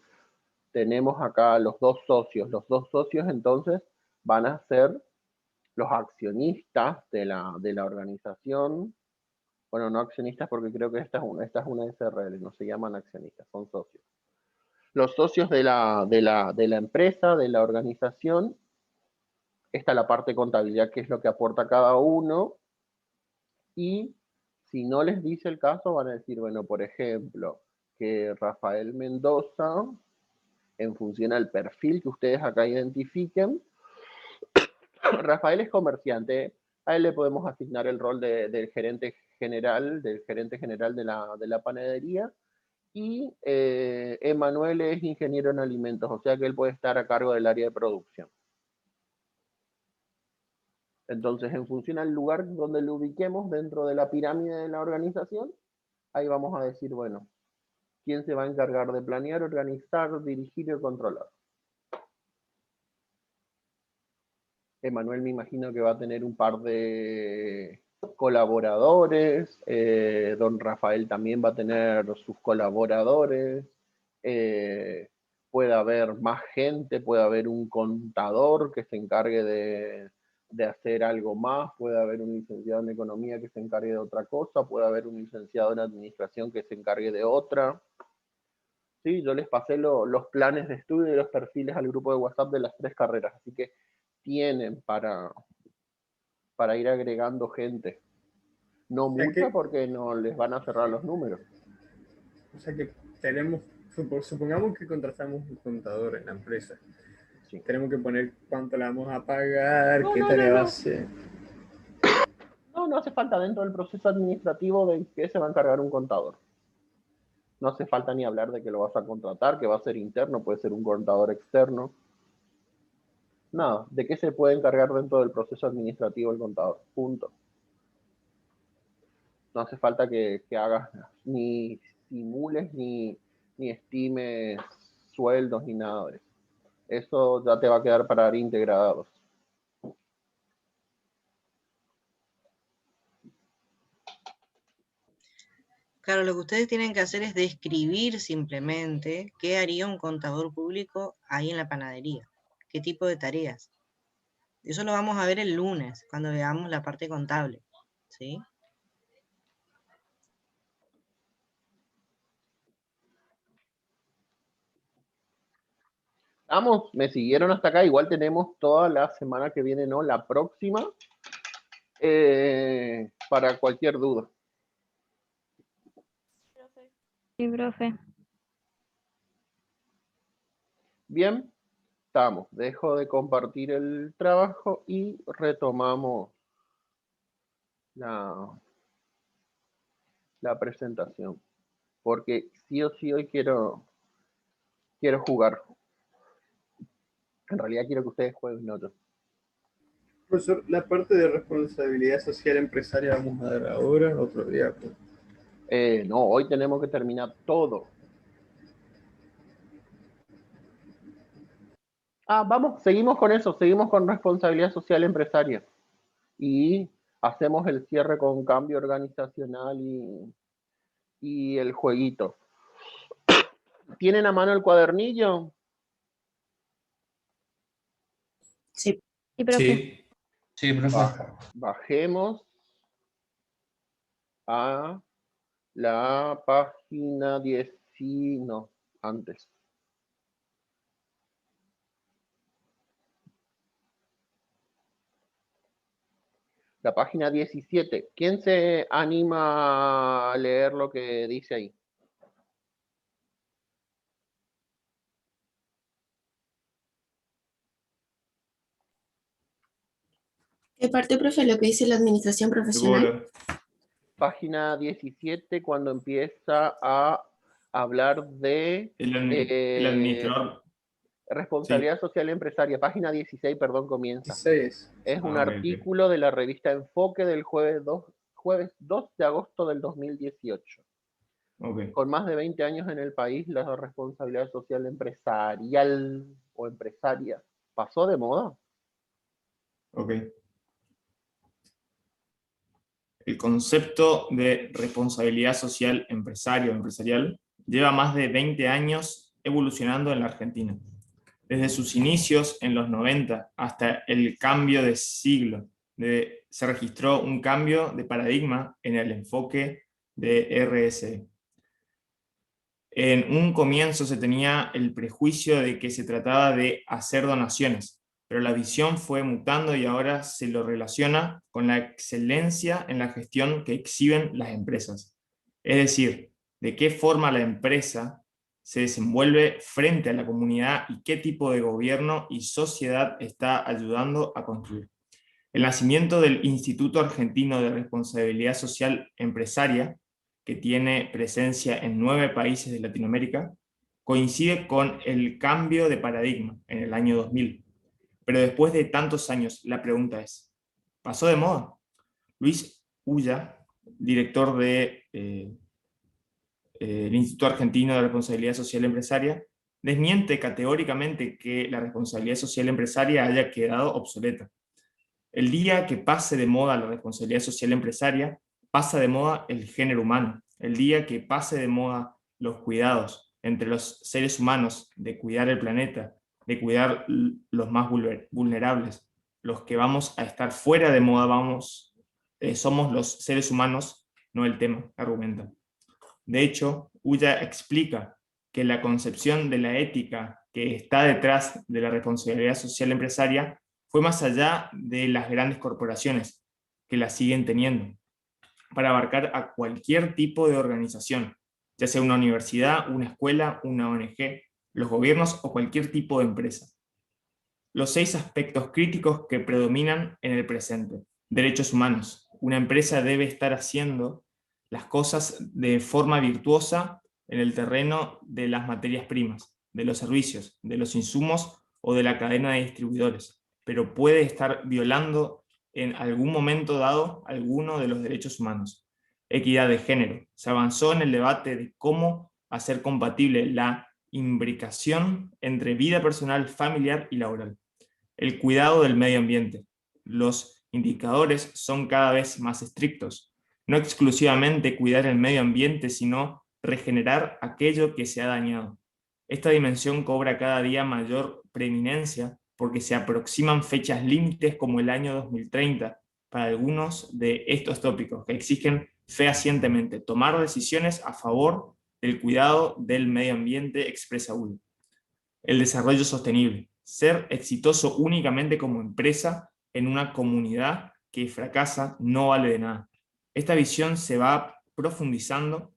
Speaker 1: tenemos acá los dos socios. Los dos socios entonces van a ser los accionistas de la organización. Bueno, no accionistas porque creo que esta es una SRL, no se llaman accionistas, son socios. Los socios de la empresa, de la organización. Esta es la parte de contabilidad, que es lo que aporta cada uno. Y si no les dice el caso, van a decir, bueno, por ejemplo, que Rafael Mendoza, en función al perfil que ustedes acá identifiquen, Rafael es comerciante, a él le podemos asignar el rol del gerente general de la panadería, y Emanuel es ingeniero en alimentos, o sea que él puede estar a cargo del área de producción. Entonces, en función al lugar donde lo ubiquemos dentro de la pirámide de la organización, ahí vamos a decir, bueno, quién se va a encargar de planear, organizar, dirigir y controlar. Emanuel me imagino que va a tener un par de colaboradores, don Rafael también va a tener sus colaboradores, puede haber más gente, puede haber un contador que se encargue de hacer algo más, puede haber un licenciado en economía que se encargue de otra cosa, puede haber un licenciado en administración que se encargue de otra. Sí, yo les pasé los planes de estudio y los perfiles al grupo de WhatsApp de las 3 carreras, así que tienen para ir agregando gente. No mucha porque no les van a cerrar los números.
Speaker 3: O sea que tenemos, supongamos que contratamos un contador en la empresa. Sí. Tenemos que poner cuánto le vamos a pagar, qué tarea va a hacer.
Speaker 1: No hace falta dentro del proceso administrativo de que se va a encargar un contador. No hace falta ni hablar de que lo vas a contratar, que va a ser interno, puede ser un contador externo. Nada, de qué se puede encargar dentro del proceso administrativo el contador. Punto. No hace falta que hagas ni simules ni estimes sueldos ni nada de eso. Eso ya te va a quedar para área integrados.
Speaker 18: Claro, lo que ustedes tienen que hacer es describir simplemente qué haría un contador público ahí en la panadería, qué tipo de tareas. Eso lo vamos a ver el lunes, cuando veamos la parte contable, ¿sí?
Speaker 1: Vamos, me siguieron hasta acá, igual tenemos toda la semana que viene, ¿no? La próxima, para cualquier duda.
Speaker 10: Sí, profe.
Speaker 1: Bien, estamos. Dejo de compartir el trabajo y retomamos la la presentación, porque sí o sí hoy quiero jugar. En realidad quiero que ustedes jueguen, no yo.
Speaker 3: Profesor, la parte de responsabilidad social empresaria vamos a dar ahora, otro día. Pues.
Speaker 1: No, hoy tenemos que terminar todo. Vamos, seguimos con eso, seguimos con responsabilidad social empresaria. Y hacemos el cierre con cambio organizacional y el jueguito. ¿Tienen a mano el cuadernillo?
Speaker 10: Sí. Sí, profe.
Speaker 20: Sí, profe.
Speaker 1: Bajemos a la página 10, no, antes. La página 17. ¿Quién se anima a leer lo que dice ahí?
Speaker 13: ¿Qué parte, profe? Lo que dice la administración profesional.
Speaker 1: Página 17, cuando empieza a hablar de
Speaker 11: el administrador.
Speaker 1: Responsabilidad social empresaria. Página 16, perdón, comienza.
Speaker 3: 16.
Speaker 1: Es un artículo de la revista Enfoque del jueves 2 de agosto del 2018. Con más de 20 años en el país, la responsabilidad social empresarial o empresaria pasó de moda.
Speaker 11: El concepto de responsabilidad social empresarial lleva más de 20 años evolucionando en la Argentina. Desde sus inicios en los 90 hasta el cambio de siglo, se registró un cambio de paradigma en el enfoque de RSE. En un comienzo se tenía el prejuicio de que se trataba de hacer donaciones, pero la visión fue mutando y ahora se lo relaciona con la excelencia en la gestión que exhiben las empresas. Es decir, de qué forma la empresa se desenvuelve frente a la comunidad y qué tipo de gobierno y sociedad está ayudando a construir. El nacimiento del Instituto Argentino de Responsabilidad Social Empresaria, que tiene presencia en 9 países de Latinoamérica, coincide con el cambio de paradigma en el año 2000. Pero después de tantos años, la pregunta es, ¿pasó de moda? Luis Ulla, director del Instituto Argentino de Responsabilidad Social Empresaria, desmiente categóricamente que la responsabilidad social empresaria haya quedado obsoleta. El día que pase de moda la responsabilidad social empresaria, pasa de moda el género humano. El día que pase de moda los cuidados entre los seres humanos, de cuidar el planeta, de cuidar los más vulnerables, los que vamos a estar fuera de moda, somos los seres humanos, no el tema, argumenta. De hecho, Ulla explica que la concepción de la ética que está detrás de la responsabilidad social empresaria fue más allá de las grandes corporaciones, que la siguen teniendo, para abarcar a cualquier tipo de organización, ya sea una universidad, una escuela, una ONG, los gobiernos o cualquier tipo de empresa. Los 6 aspectos críticos que predominan en el presente. Derechos humanos. Una empresa debe estar haciendo las cosas de forma virtuosa en el terreno de las materias primas, de los servicios, de los insumos o de la cadena de distribuidores, pero puede estar violando en algún momento dado alguno de los derechos humanos. Equidad de género. Se avanzó en el debate de cómo hacer compatible la imbricación entre vida personal, familiar y laboral. El cuidado del medio ambiente. Los indicadores son cada vez más estrictos. No exclusivamente cuidar el medio ambiente, sino regenerar aquello que se ha dañado. Esta dimensión cobra cada día mayor preeminencia porque se aproximan fechas límites como el año 2030 para algunos de estos tópicos que exigen fehacientemente tomar decisiones a favor del cuidado del medio ambiente, expresa Ulla. El desarrollo sostenible. Ser exitoso únicamente como empresa en una comunidad que fracasa no vale de nada. Esta visión se va profundizando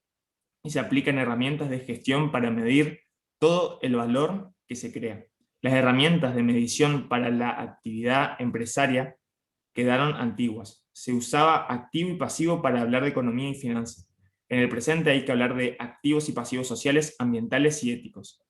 Speaker 11: y se aplican herramientas de gestión para medir todo el valor que se crea. Las herramientas de medición para la actividad empresaria quedaron antiguas. Se usaba activo y pasivo para hablar de economía y finanzas. En el presente hay que hablar de activos y pasivos sociales, ambientales y éticos.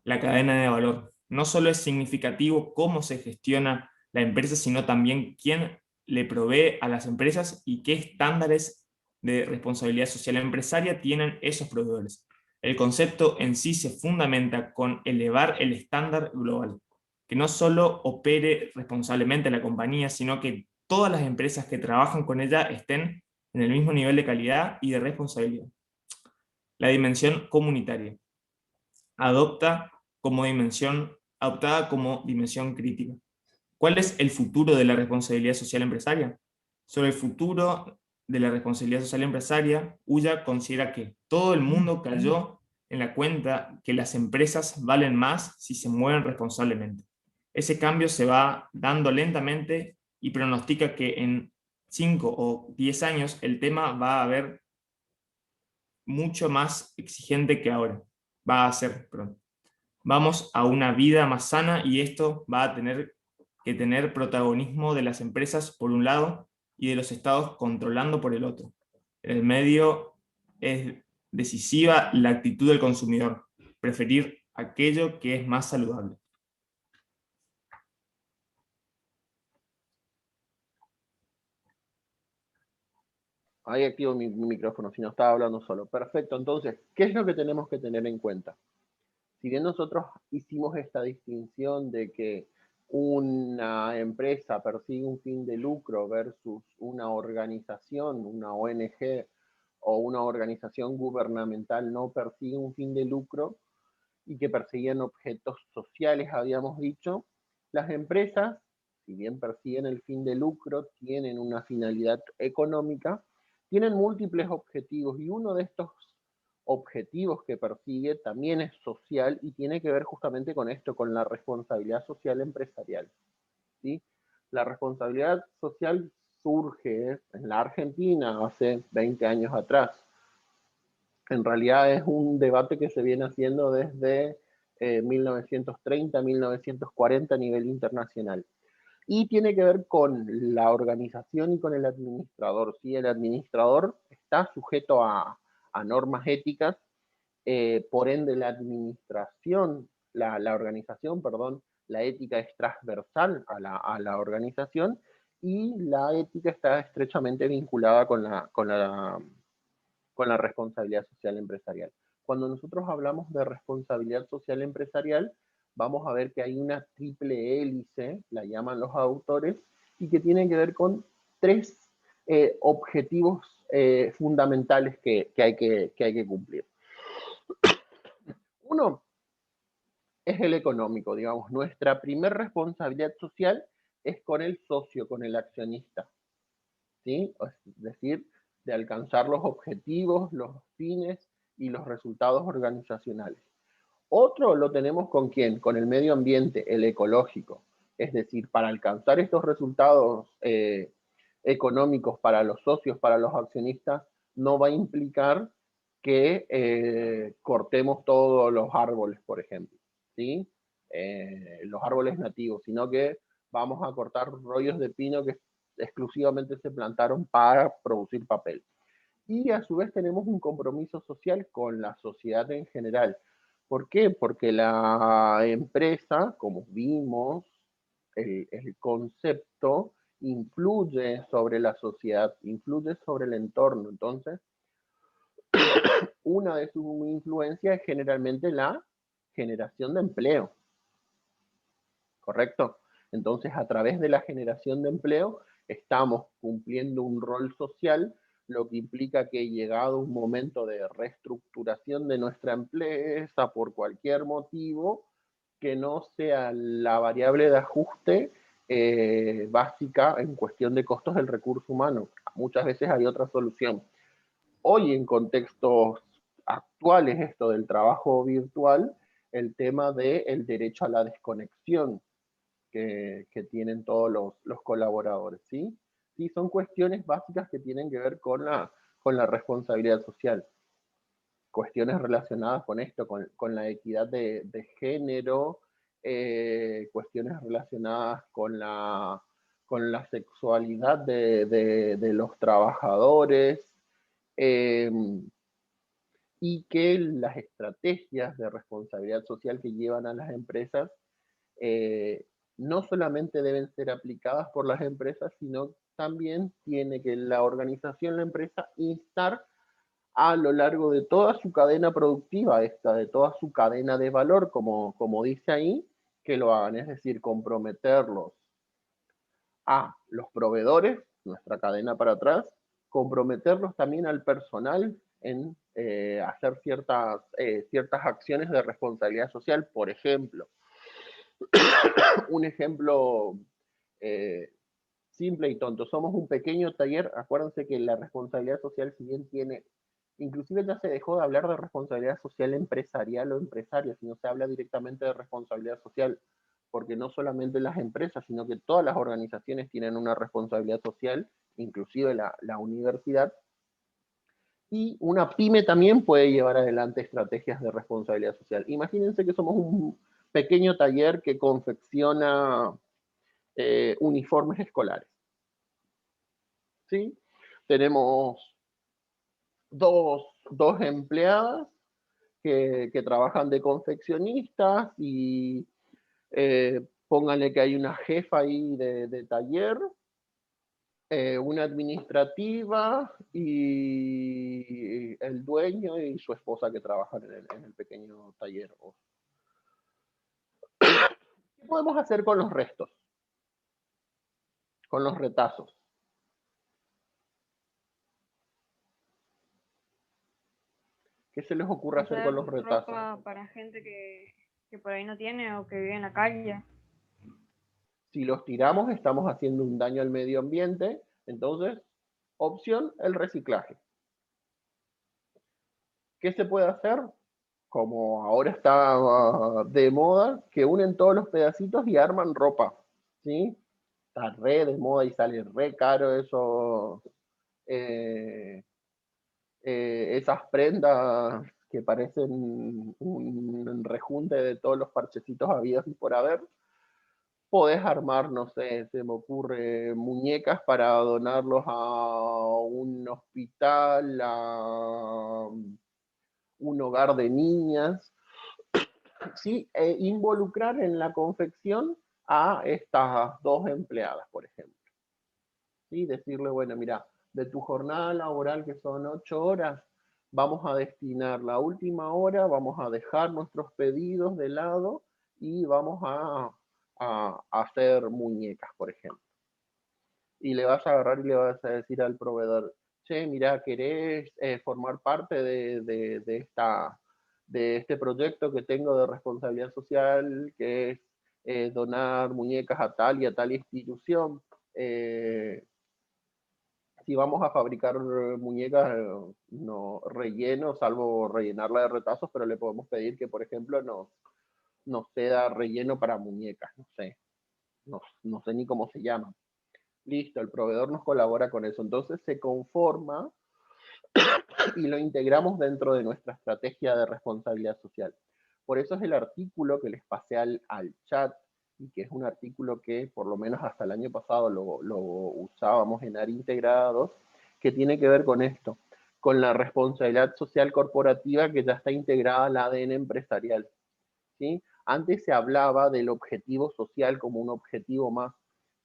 Speaker 11: La cadena de valor. No solo es significativo cómo se gestiona la empresa, sino también quién le provee a las empresas y qué estándares de responsabilidad social empresaria tienen esos proveedores. El concepto en sí se fundamenta con elevar el estándar global, que no solo opere responsablemente la compañía, sino que todas las empresas que trabajan con ella estén en el mismo nivel de calidad y de responsabilidad. La dimensión comunitaria. Adoptada como dimensión crítica. ¿Cuál es el futuro de la responsabilidad social empresaria? Sobre el futuro de la responsabilidad social empresaria, Ulla considera que todo el mundo cayó en la cuenta que las empresas valen más si se mueven responsablemente. Ese cambio se va dando lentamente y pronostica que en 5 o 10 años el tema va a haber mucho más exigente que ahora. Vamos a una vida más sana y esto va a tener que tener protagonismo de las empresas por un lado y de los estados controlando por el otro. En el medio es decisiva la actitud del consumidor, preferir aquello que es más saludable.
Speaker 1: Ahí activo mi micrófono, si no estaba hablando solo. Perfecto, entonces, ¿qué es lo que tenemos que tener en cuenta? Si bien nosotros hicimos esta distinción de que una empresa persigue un fin de lucro versus una organización, una ONG o una organización gubernamental no persigue un fin de lucro y que persiguen objetos sociales, habíamos dicho, las empresas, si bien persiguen el fin de lucro, tienen una finalidad económica, tienen múltiples objetivos y uno de estos objetivos que persigue también es social y tiene que ver justamente con esto, con la responsabilidad social empresarial, ¿sí? La responsabilidad social surge en la Argentina hace 20 años atrás. En realidad es un debate que se viene haciendo desde 1930, 1940 a nivel internacional. Y tiene que ver con la organización y con el administrador, ¿sí? El administrador está sujeto a normas éticas, por ende la administración, la organización, perdón, la ética es transversal a la organización y la ética está estrechamente vinculada con la responsabilidad social empresarial. Cuando nosotros hablamos de responsabilidad social empresarial, vamos a ver que hay una triple hélice, la llaman los autores, y que tiene que ver con tres objetivos fundamentales que hay que cumplir. Uno es el económico, digamos. Nuestra primer responsabilidad social es con el socio, con el accionista, ¿sí? Es decir, de alcanzar los objetivos, los fines y los resultados organizacionales. Otro lo tenemos con ¿quién? Con el medio ambiente, el ecológico. Es decir, para alcanzar estos resultados económicos para los socios, para los accionistas, no va a implicar que cortemos todos los árboles, por ejemplo, ¿sí? Los árboles nativos, sino que vamos a cortar rollos de pino que exclusivamente se plantaron para producir papel. Y a su vez tenemos un compromiso social con la sociedad en general. ¿Por qué? Porque la empresa, como vimos, el concepto influye sobre la sociedad, influye sobre el entorno. Entonces, una de sus influencias es generalmente la generación de empleo. ¿Correcto? Entonces, a través de la generación de empleo, estamos cumpliendo un rol social, lo que implica que llegado un momento de reestructuración de nuestra empresa por cualquier motivo, que no sea la variable de ajuste básica en cuestión de costos del recurso humano. Muchas veces hay otra solución. Hoy en contextos actuales, esto del trabajo virtual, el tema del derecho a la desconexión que tienen todos los colaboradores, ¿sí? Sí, son cuestiones básicas que tienen que ver con la responsabilidad social. Cuestiones relacionadas con esto, con la equidad de género, cuestiones relacionadas con la sexualidad de los trabajadores, y que las estrategias de responsabilidad social que llevan a las empresas no solamente deben ser aplicadas por las empresas, sino también tiene que la organización, la empresa, instar a lo largo de toda su cadena productiva, de toda su cadena de valor, como dice ahí, que lo hagan, es decir, comprometerlos a los proveedores, nuestra cadena para atrás, comprometerlos también al personal en hacer ciertas acciones de responsabilidad social. Por ejemplo, un ejemplo simple y tonto, somos un pequeño taller. Acuérdense que la responsabilidad social, si bien tiene, inclusive ya se dejó de hablar de responsabilidad social empresarial o empresaria, sino se habla directamente de responsabilidad social, porque no solamente las empresas, sino que todas las organizaciones tienen una responsabilidad social, inclusive la universidad, y una pyme también puede llevar adelante estrategias de responsabilidad social. Imagínense que somos un pequeño taller que confecciona uniformes escolares. ¿Sí? Tenemos dos empleadas que trabajan de confeccionistas y pónganle que hay una jefa ahí de taller, una administrativa y el dueño y su esposa que trabajan en el pequeño taller. ¿Qué podemos hacer con los restos? Con los retazos. ¿Qué se les ocurre hacer con los retazos?
Speaker 10: Ropa para gente que por ahí no tiene o que vive en la calle.
Speaker 1: Si los tiramos, estamos haciendo un daño al medio ambiente. Entonces, opción, el reciclaje. ¿Qué se puede hacer? Como ahora está de moda, que unen todos los pedacitos y arman ropa. ¿Sí? Está re de moda y sale re caro eso. Esas prendas que parecen un rejunte de todos los parchecitos habidos y por haber. Podés armar, no sé, se me ocurre, muñecas para donarlos a un hospital, a un hogar de niñas, ¿sí? Involucrar en la confección a estas dos empleadas, por ejemplo. ¿Sí? Decirle, bueno, mira, de tu jornada laboral, que son 8 horas, vamos a destinar la última hora, vamos a dejar nuestros pedidos de lado y vamos a hacer muñecas, por ejemplo. Y le vas a agarrar y le vas a decir al proveedor, che, mira, ¿querés formar parte de este proyecto que tengo de responsabilidad social, que es donar muñecas a tal y a tal institución? Si vamos a fabricar muñecas no relleno, salvo rellenarla de retazos, pero le podemos pedir que, por ejemplo, nos ceda relleno para muñecas, no sé. No sé ni cómo se llama. Listo, el proveedor nos colabora con eso. Entonces se conforma y lo integramos dentro de nuestra estrategia de responsabilidad social. Por eso es el artículo que les pasé al chat, y que es un artículo que por lo menos hasta el año pasado lo usábamos en área integrados, que tiene que ver con esto, con la responsabilidad social corporativa que ya está integrada al ADN empresarial. ¿Sí? Antes se hablaba del objetivo social como un objetivo más,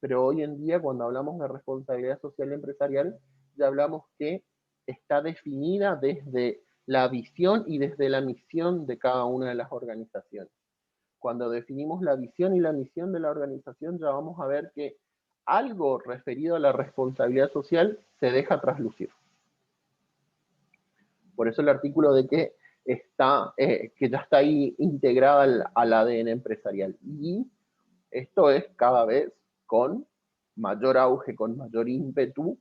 Speaker 1: pero hoy en día cuando hablamos de responsabilidad social empresarial, ya hablamos que está definida desde la visión y desde la misión de cada una de las organizaciones. Cuando definimos la visión y la misión de la organización, ya vamos a ver que algo referido a la responsabilidad social se deja traslucir. Por eso el artículo de que ya está ahí integrada al ADN empresarial. Y esto es cada vez con mayor auge, con mayor ímpetu,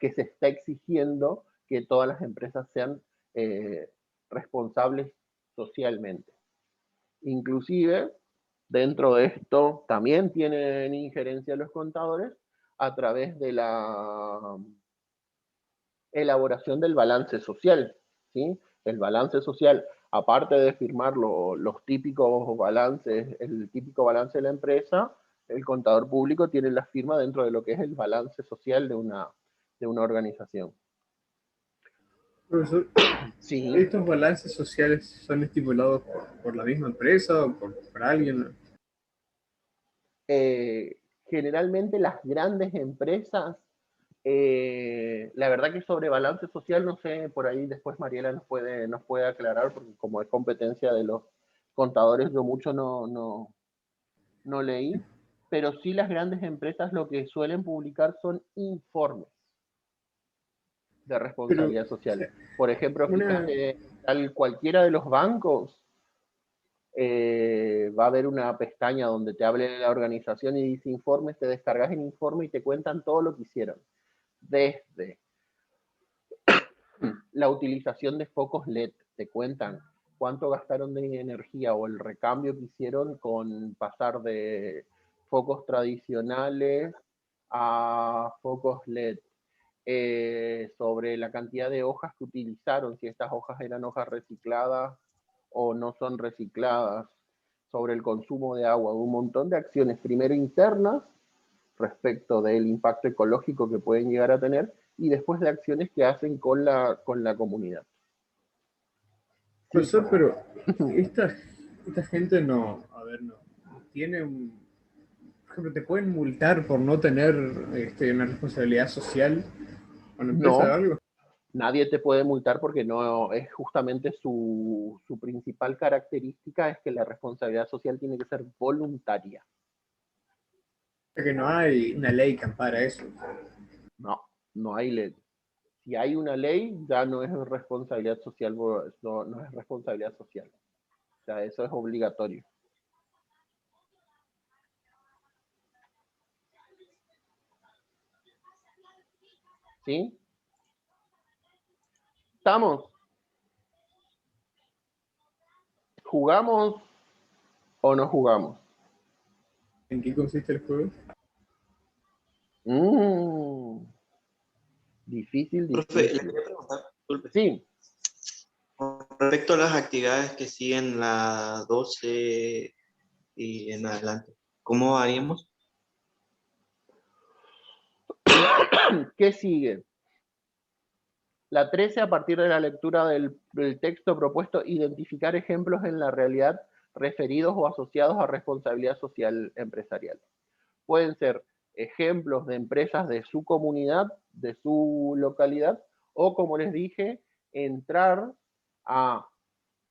Speaker 1: que se está exigiendo que todas las empresas sean responsables socialmente. Inclusive, dentro de esto también tienen injerencia los contadores a través de la elaboración del balance social, ¿sí? El balance social, aparte de firmar los típicos balances, el típico balance de la empresa, el contador público tiene la firma dentro de lo que es el balance social de una organización.
Speaker 3: Profesor,
Speaker 1: Sí.
Speaker 3: ¿estos balances sociales son estipulados por la misma empresa o por alguien?
Speaker 1: Generalmente las grandes empresas, la verdad que sobre balance social, no sé, por ahí después Mariela nos puede aclarar, porque como es competencia de los contadores, yo mucho no leí, pero sí las grandes empresas lo que suelen publicar son informes de responsabilidad social. Por ejemplo, fíjate, cualquiera de los bancos va a haber una pestaña donde te hable de la organización y dice informes, te descargas el informe y te cuentan todo lo que hicieron. Desde la utilización de focos LED, te cuentan cuánto gastaron de energía o el recambio que hicieron con pasar de focos tradicionales a focos LED. Sobre la cantidad de hojas que utilizaron, si estas hojas eran hojas recicladas o no son recicladas, sobre el consumo de agua, un montón de acciones, primero internas, respecto del impacto ecológico que pueden llegar a tener, y después de acciones que hacen con la comunidad.
Speaker 3: Profesor, pero esta gente no tiene por ejemplo, te pueden multar por no tener una responsabilidad social con la empresa
Speaker 1: No,
Speaker 3: o algo.
Speaker 1: nadie te puede multar porque no es justamente su principal característica, es que la responsabilidad social tiene que ser voluntaria.
Speaker 3: Que no hay una ley que ampara eso.
Speaker 1: No hay ley. Si hay una ley, ya no es responsabilidad social, no es responsabilidad social. O sea, eso es obligatorio. ¿Sí? ¿Estamos? ¿Jugamos o no jugamos?
Speaker 3: ¿En qué consiste el juego?
Speaker 1: Difícil.
Speaker 12: Profe, le quería preguntar, disculpe.
Speaker 1: Sí.
Speaker 12: Con respecto a las actividades que siguen la 12 y en adelante, ¿cómo haríamos?
Speaker 1: ¿Qué sigue? La 13, a partir de la lectura del texto propuesto, identificar ejemplos en la realidad referidos o asociados a responsabilidad social empresarial. Pueden ser ejemplos de empresas de su comunidad, de su localidad, o como les dije, entrar a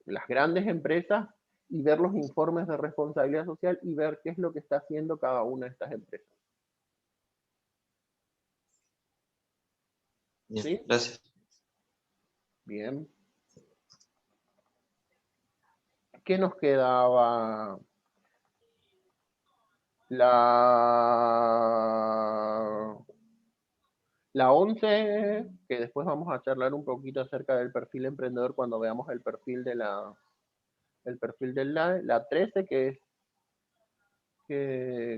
Speaker 1: las grandes empresas y ver los informes de responsabilidad social y ver qué es lo que está haciendo cada una de estas empresas.
Speaker 12: Bien,
Speaker 1: ¿sí?
Speaker 12: Gracias.
Speaker 1: Bien. ¿Qué nos quedaba? La 11, que después vamos a charlar un poquito acerca del perfil emprendedor cuando veamos el perfil de la 13, que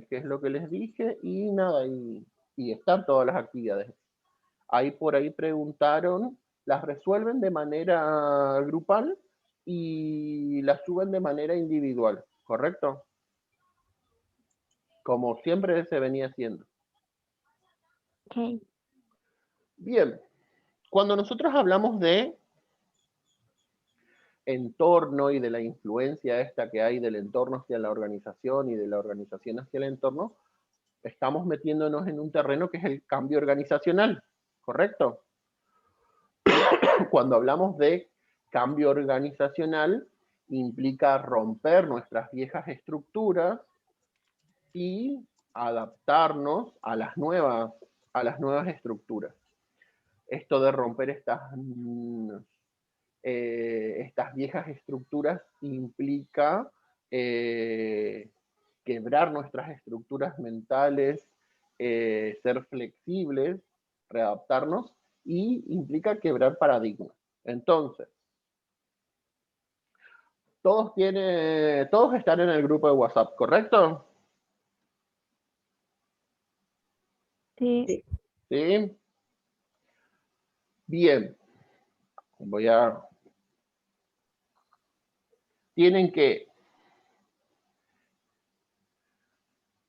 Speaker 1: es lo que les dije, y nada, y están todas las actividades. Ahí por ahí preguntaron, las resuelven de manera grupal y las suben de manera individual, ¿correcto? Como siempre se venía haciendo.
Speaker 10: Ok.
Speaker 1: Bien, cuando nosotros hablamos de entorno y de la influencia esta que hay del entorno hacia la organización y de la organización hacia el entorno, estamos metiéndonos en un terreno que es el cambio organizacional, ¿correcto? Cuando hablamos de cambio organizacional, implica romper nuestras viejas estructuras y adaptarnos a las nuevas estructuras. Esto de romper estas viejas estructuras implica quebrar nuestras estructuras mentales, ser flexibles, readaptarnos, y implica quebrar paradigmas. Entonces, todos están en el grupo de WhatsApp, ¿correcto?
Speaker 10: Sí.
Speaker 1: ¿Sí? Bien. Tienen que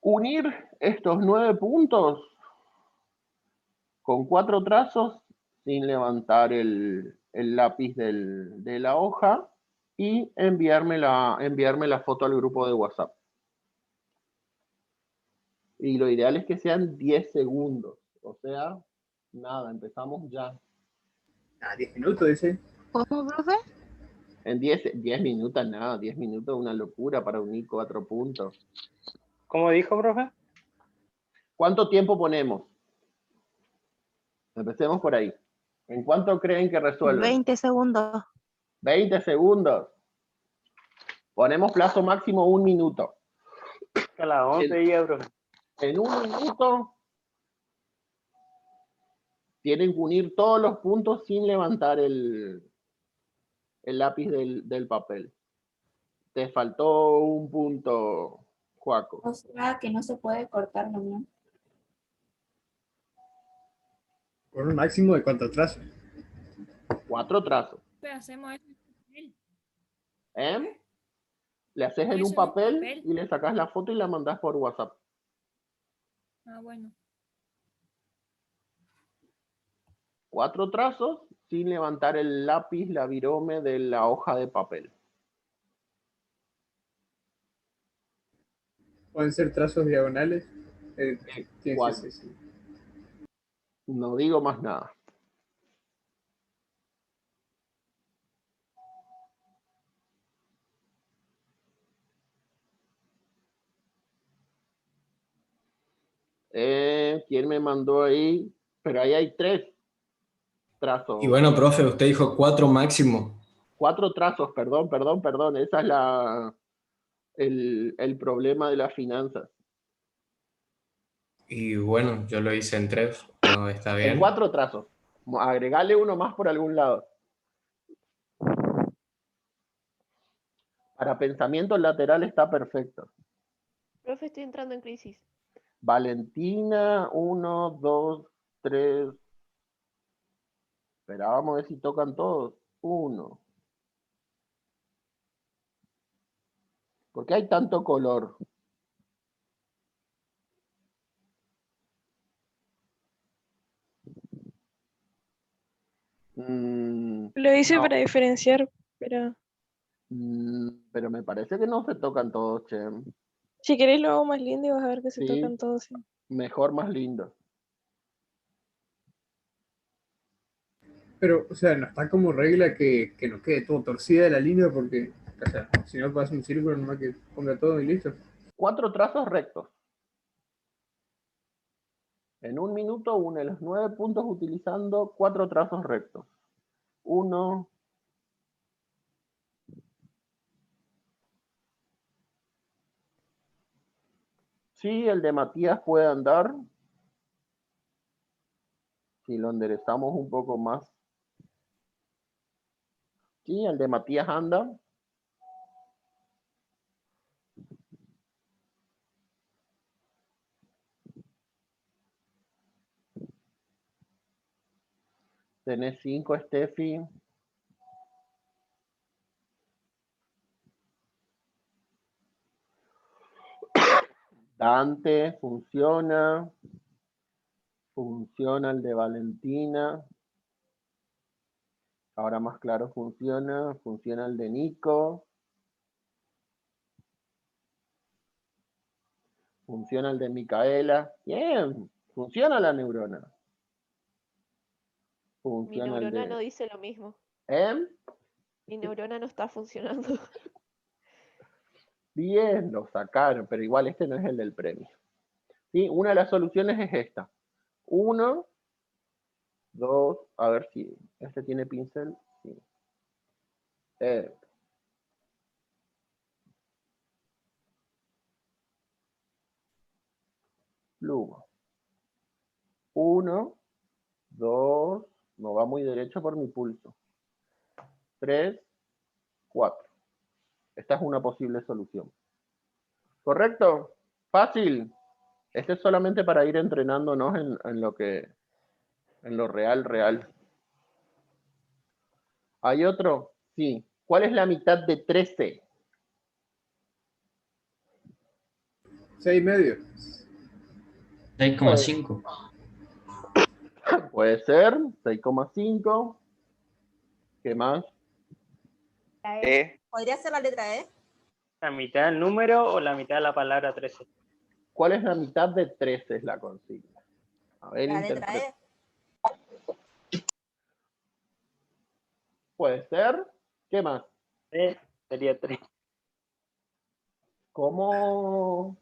Speaker 1: unir estos 9 puntos con 4 trazos sin levantar el el lápiz de la hoja y enviarme la foto al grupo de WhatsApp. Y lo ideal es que sean 10 segundos. O sea, nada, empezamos ya.
Speaker 3: 10 minutos, dice.
Speaker 21: ¿Cómo, profe?
Speaker 1: En 10 minutos, nada, 10 minutos es una locura para unir 4 puntos.
Speaker 6: ¿Cómo dijo, profe?
Speaker 1: ¿Cuánto tiempo ponemos? Empecemos por ahí. ¿En cuánto creen que resuelven?
Speaker 21: 20 segundos.
Speaker 1: 20 segundos. Ponemos plazo máximo 1 minuto.
Speaker 6: A las 11 ya, profe.
Speaker 1: En 1 minuto tienen que unir todos los puntos sin levantar el lápiz del papel. Te faltó un punto, Joaco.
Speaker 17: O sea que no se puede cortar la unión.
Speaker 3: Por un máximo de cuántos trazos.
Speaker 1: 4 trazos.
Speaker 22: Pero hacemos eso en papel.
Speaker 1: ¿Eh? Le haces en un papel y le sacas la foto y la mandas por WhatsApp.
Speaker 22: Ah, bueno.
Speaker 1: 4 trazos sin levantar el lápiz, la virome de la hoja de papel.
Speaker 3: Pueden ser trazos diagonales.
Speaker 1: ¿Cuál?
Speaker 3: Sí.
Speaker 1: No digo más nada. ¿Quién me mandó ahí? Pero ahí hay 3 trazos.
Speaker 4: Y bueno, profe, usted dijo 4 máximo.
Speaker 1: 4 trazos, perdón. Esa es el problema de las finanzas.
Speaker 4: Y bueno, yo lo hice en 3. No, está bien.
Speaker 1: En 4 trazos. Agregale uno más por algún lado. Para pensamiento lateral está perfecto.
Speaker 23: Profe, estoy entrando en crisis.
Speaker 1: Valentina, 1, 2, 3. Espera, vamos a ver si tocan todos. 1. ¿Por qué hay tanto color?
Speaker 23: Lo hice
Speaker 1: No.
Speaker 23: para diferenciar, pero
Speaker 1: Pero me parece que no se tocan todos, che.
Speaker 23: si queréis lo hago más lindo y vas a ver que se
Speaker 1: Sí.
Speaker 23: tocan todos. Sí.
Speaker 1: Mejor, más lindo.
Speaker 3: Pero, o sea, no está como regla que no quede todo torcida la línea porque, o sea, si no pasa un círculo, nomás que ponga todo y listo.
Speaker 1: 4 trazos rectos. En 1 minuto une los 9 puntos utilizando 4 trazos rectos. 1. Sí, el de Matías puede andar. Si lo enderezamos un poco más. Sí, el de Matías anda. Tenés 5, Steffi. Dante, funciona. Funciona el de Valentina. Ahora más claro funciona. Funciona el de Nico. Funciona el de Micaela. Bien, funciona la neurona.
Speaker 23: Mi
Speaker 1: Funciona el
Speaker 23: neurona
Speaker 1: de...
Speaker 23: no dice lo mismo.
Speaker 1: ¿Eh?
Speaker 23: Mi neurona no está funcionando.
Speaker 1: Bien, lo sacaron, pero igual este no es el del premio. ¿Sí? Una de las soluciones es esta. 1, 2, a ver si este tiene pincel. Sí. Pluma. 1, 2, no va muy derecho por mi pulso. 3, 4. Esta es una posible solución. ¿Correcto? Fácil. Este es solamente para ir entrenándonos en lo real. ¿Hay otro? Sí. ¿Cuál es la mitad de 13?
Speaker 3: 6,5.
Speaker 20: 6,5.
Speaker 1: Puede ser. 6,5. ¿Qué más?
Speaker 5: ¿Podría ser la letra E?
Speaker 6: ¿La mitad del número o la mitad de la palabra 13?
Speaker 1: ¿Cuál es la mitad de 13? Es la consigna. A ver,
Speaker 5: La letra
Speaker 1: interpreta.
Speaker 5: E.
Speaker 1: Puede ser. ¿Qué más?
Speaker 6: Sería 3.
Speaker 1: ¿Cómo?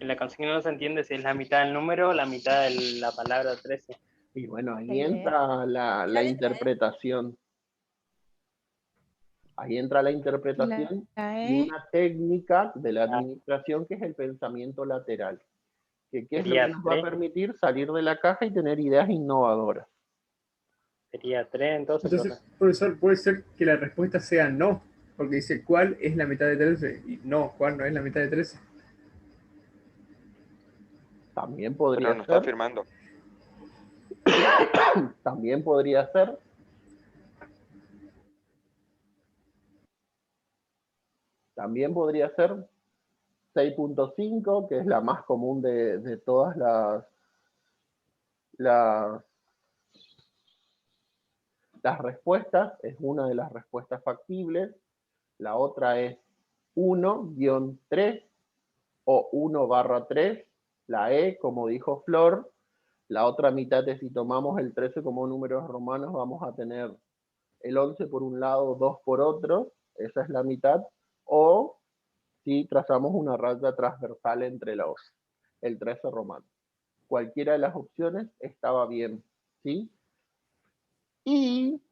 Speaker 6: En la consigna no se entiende si es la mitad del número o la mitad de la palabra 13.
Speaker 1: Y bueno, ahí
Speaker 6: La idea.
Speaker 1: entra la interpretación. Ahí entra la interpretación y una técnica de la administración que es el pensamiento lateral. Que ¿qué es lo que nos va a permitir salir de la caja y tener ideas innovadoras?
Speaker 6: Sería 3 entonces.
Speaker 3: Entonces, profesor, puede ser que la respuesta sea no, porque dice ¿cuál es la mitad de 13? Y no, ¿cuál no es la mitad de 13?
Speaker 1: También podría
Speaker 9: Pero no
Speaker 1: ser.
Speaker 9: está afirmando.
Speaker 1: También podría ser. También podría ser 6.5, que es la más común de todas las respuestas. Es una de las respuestas factibles. La otra es 1-3 o 1/3. La E, como dijo Flor. La otra mitad es si tomamos el 13 como números romanos, vamos a tener el 11 por un lado, 2 por otro. Esa es la mitad. O si trazamos una raya transversal entre el 13 romano. Cualquiera de las opciones estaba bien, ¿sí? Y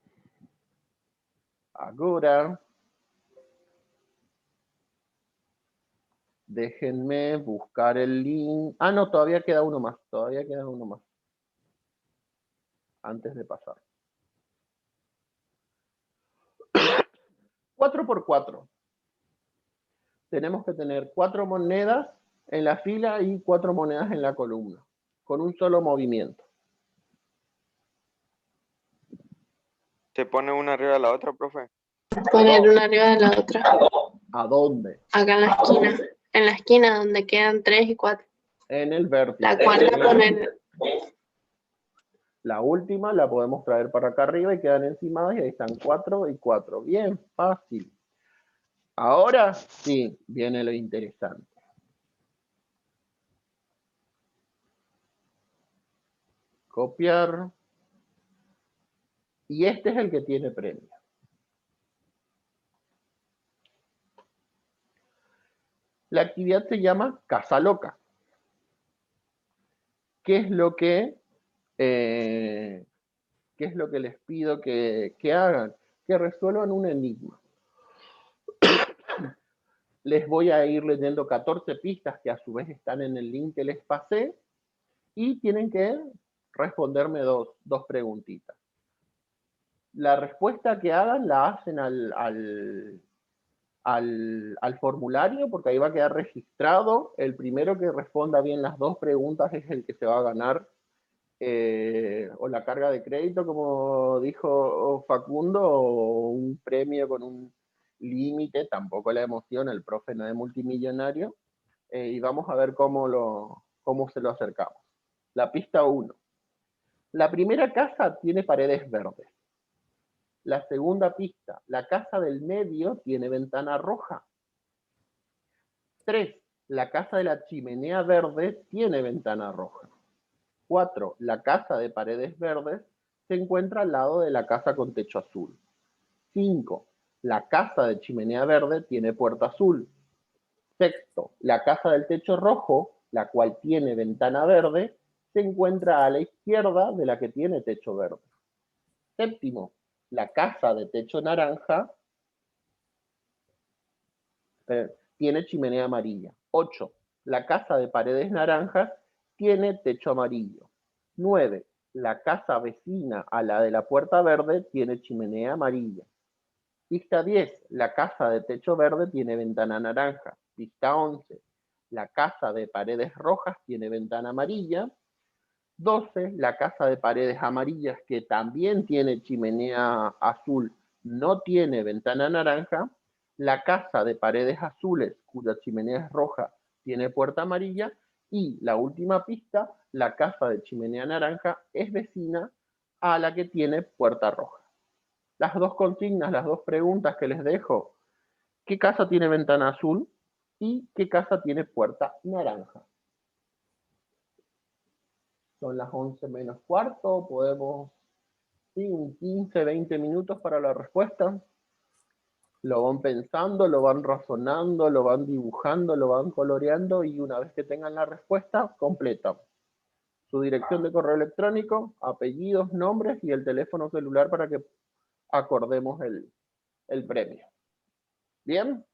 Speaker 1: ahora déjenme buscar el link. Ah, no, todavía queda uno más. Todavía queda uno más. Antes de pasar. 4×4. Tenemos que tener 4 monedas en la fila y 4 monedas en la columna, con un solo movimiento.
Speaker 9: ¿Se pone una arriba de la otra, profe?
Speaker 13: Poner una arriba de la otra.
Speaker 1: ¿A dónde?
Speaker 13: Acá en la esquina. En la esquina donde quedan 3 y 4.
Speaker 1: En el vértice.
Speaker 13: La cuarta poner.
Speaker 1: La última la podemos traer para acá arriba y quedan encimadas y ahí están 4 y 4. Bien, fácil. Ahora sí, viene lo interesante. Copiar. Y este es el que tiene premio. La actividad se llama Casa Loca. ¿Qué es lo que les pido que hagan? Que resuelvan un enigma. Les voy a ir leyendo 14 pistas que a su vez están en el link que les pasé y tienen que responderme dos preguntitas. La respuesta que hagan la hacen al formulario porque ahí va a quedar registrado. El primero que responda bien las 2 preguntas es el que se va a ganar o la carga de crédito, como dijo Facundo, o un premio con un límite, tampoco la emoción, el profe no es multimillonario, y vamos a ver cómo se lo acercamos. La pista 1. La primera casa tiene paredes verdes. La segunda pista, la casa del medio tiene ventana roja. 3. La casa de la chimenea verde tiene ventana roja. 4. La casa de paredes verdes se encuentra al lado de la casa con techo azul. 5. La casa de chimenea verde tiene puerta azul. 6. La casa del techo rojo, la cual tiene ventana verde, se encuentra a la izquierda de la que tiene techo verde. 7. La casa de techo naranja tiene chimenea amarilla. 8. La casa de paredes naranjas tiene techo amarillo. 9. La casa vecina a la de la puerta verde tiene chimenea amarilla. Pista 10. La casa de techo verde tiene ventana naranja. Pista 11. La casa de paredes rojas tiene ventana amarilla. 12. La casa de paredes amarillas, que también tiene chimenea azul, no tiene ventana naranja. La casa de paredes azules, cuya chimenea es roja, tiene puerta amarilla. Y la última pista, la casa de chimenea naranja es vecina a la que tiene puerta roja. Las dos consignas, las dos preguntas que les dejo: ¿qué casa tiene ventana azul? ¿Y qué casa tiene puerta naranja? Son las 11 menos cuarto, podemos, sí, un 15, 20 minutos para la respuesta. Lo van pensando, lo van razonando, lo van dibujando, lo van coloreando, y una vez que tengan la respuesta, completan su dirección de correo electrónico, apellidos, nombres y el teléfono celular para que acordemos el premio. ¿Bien?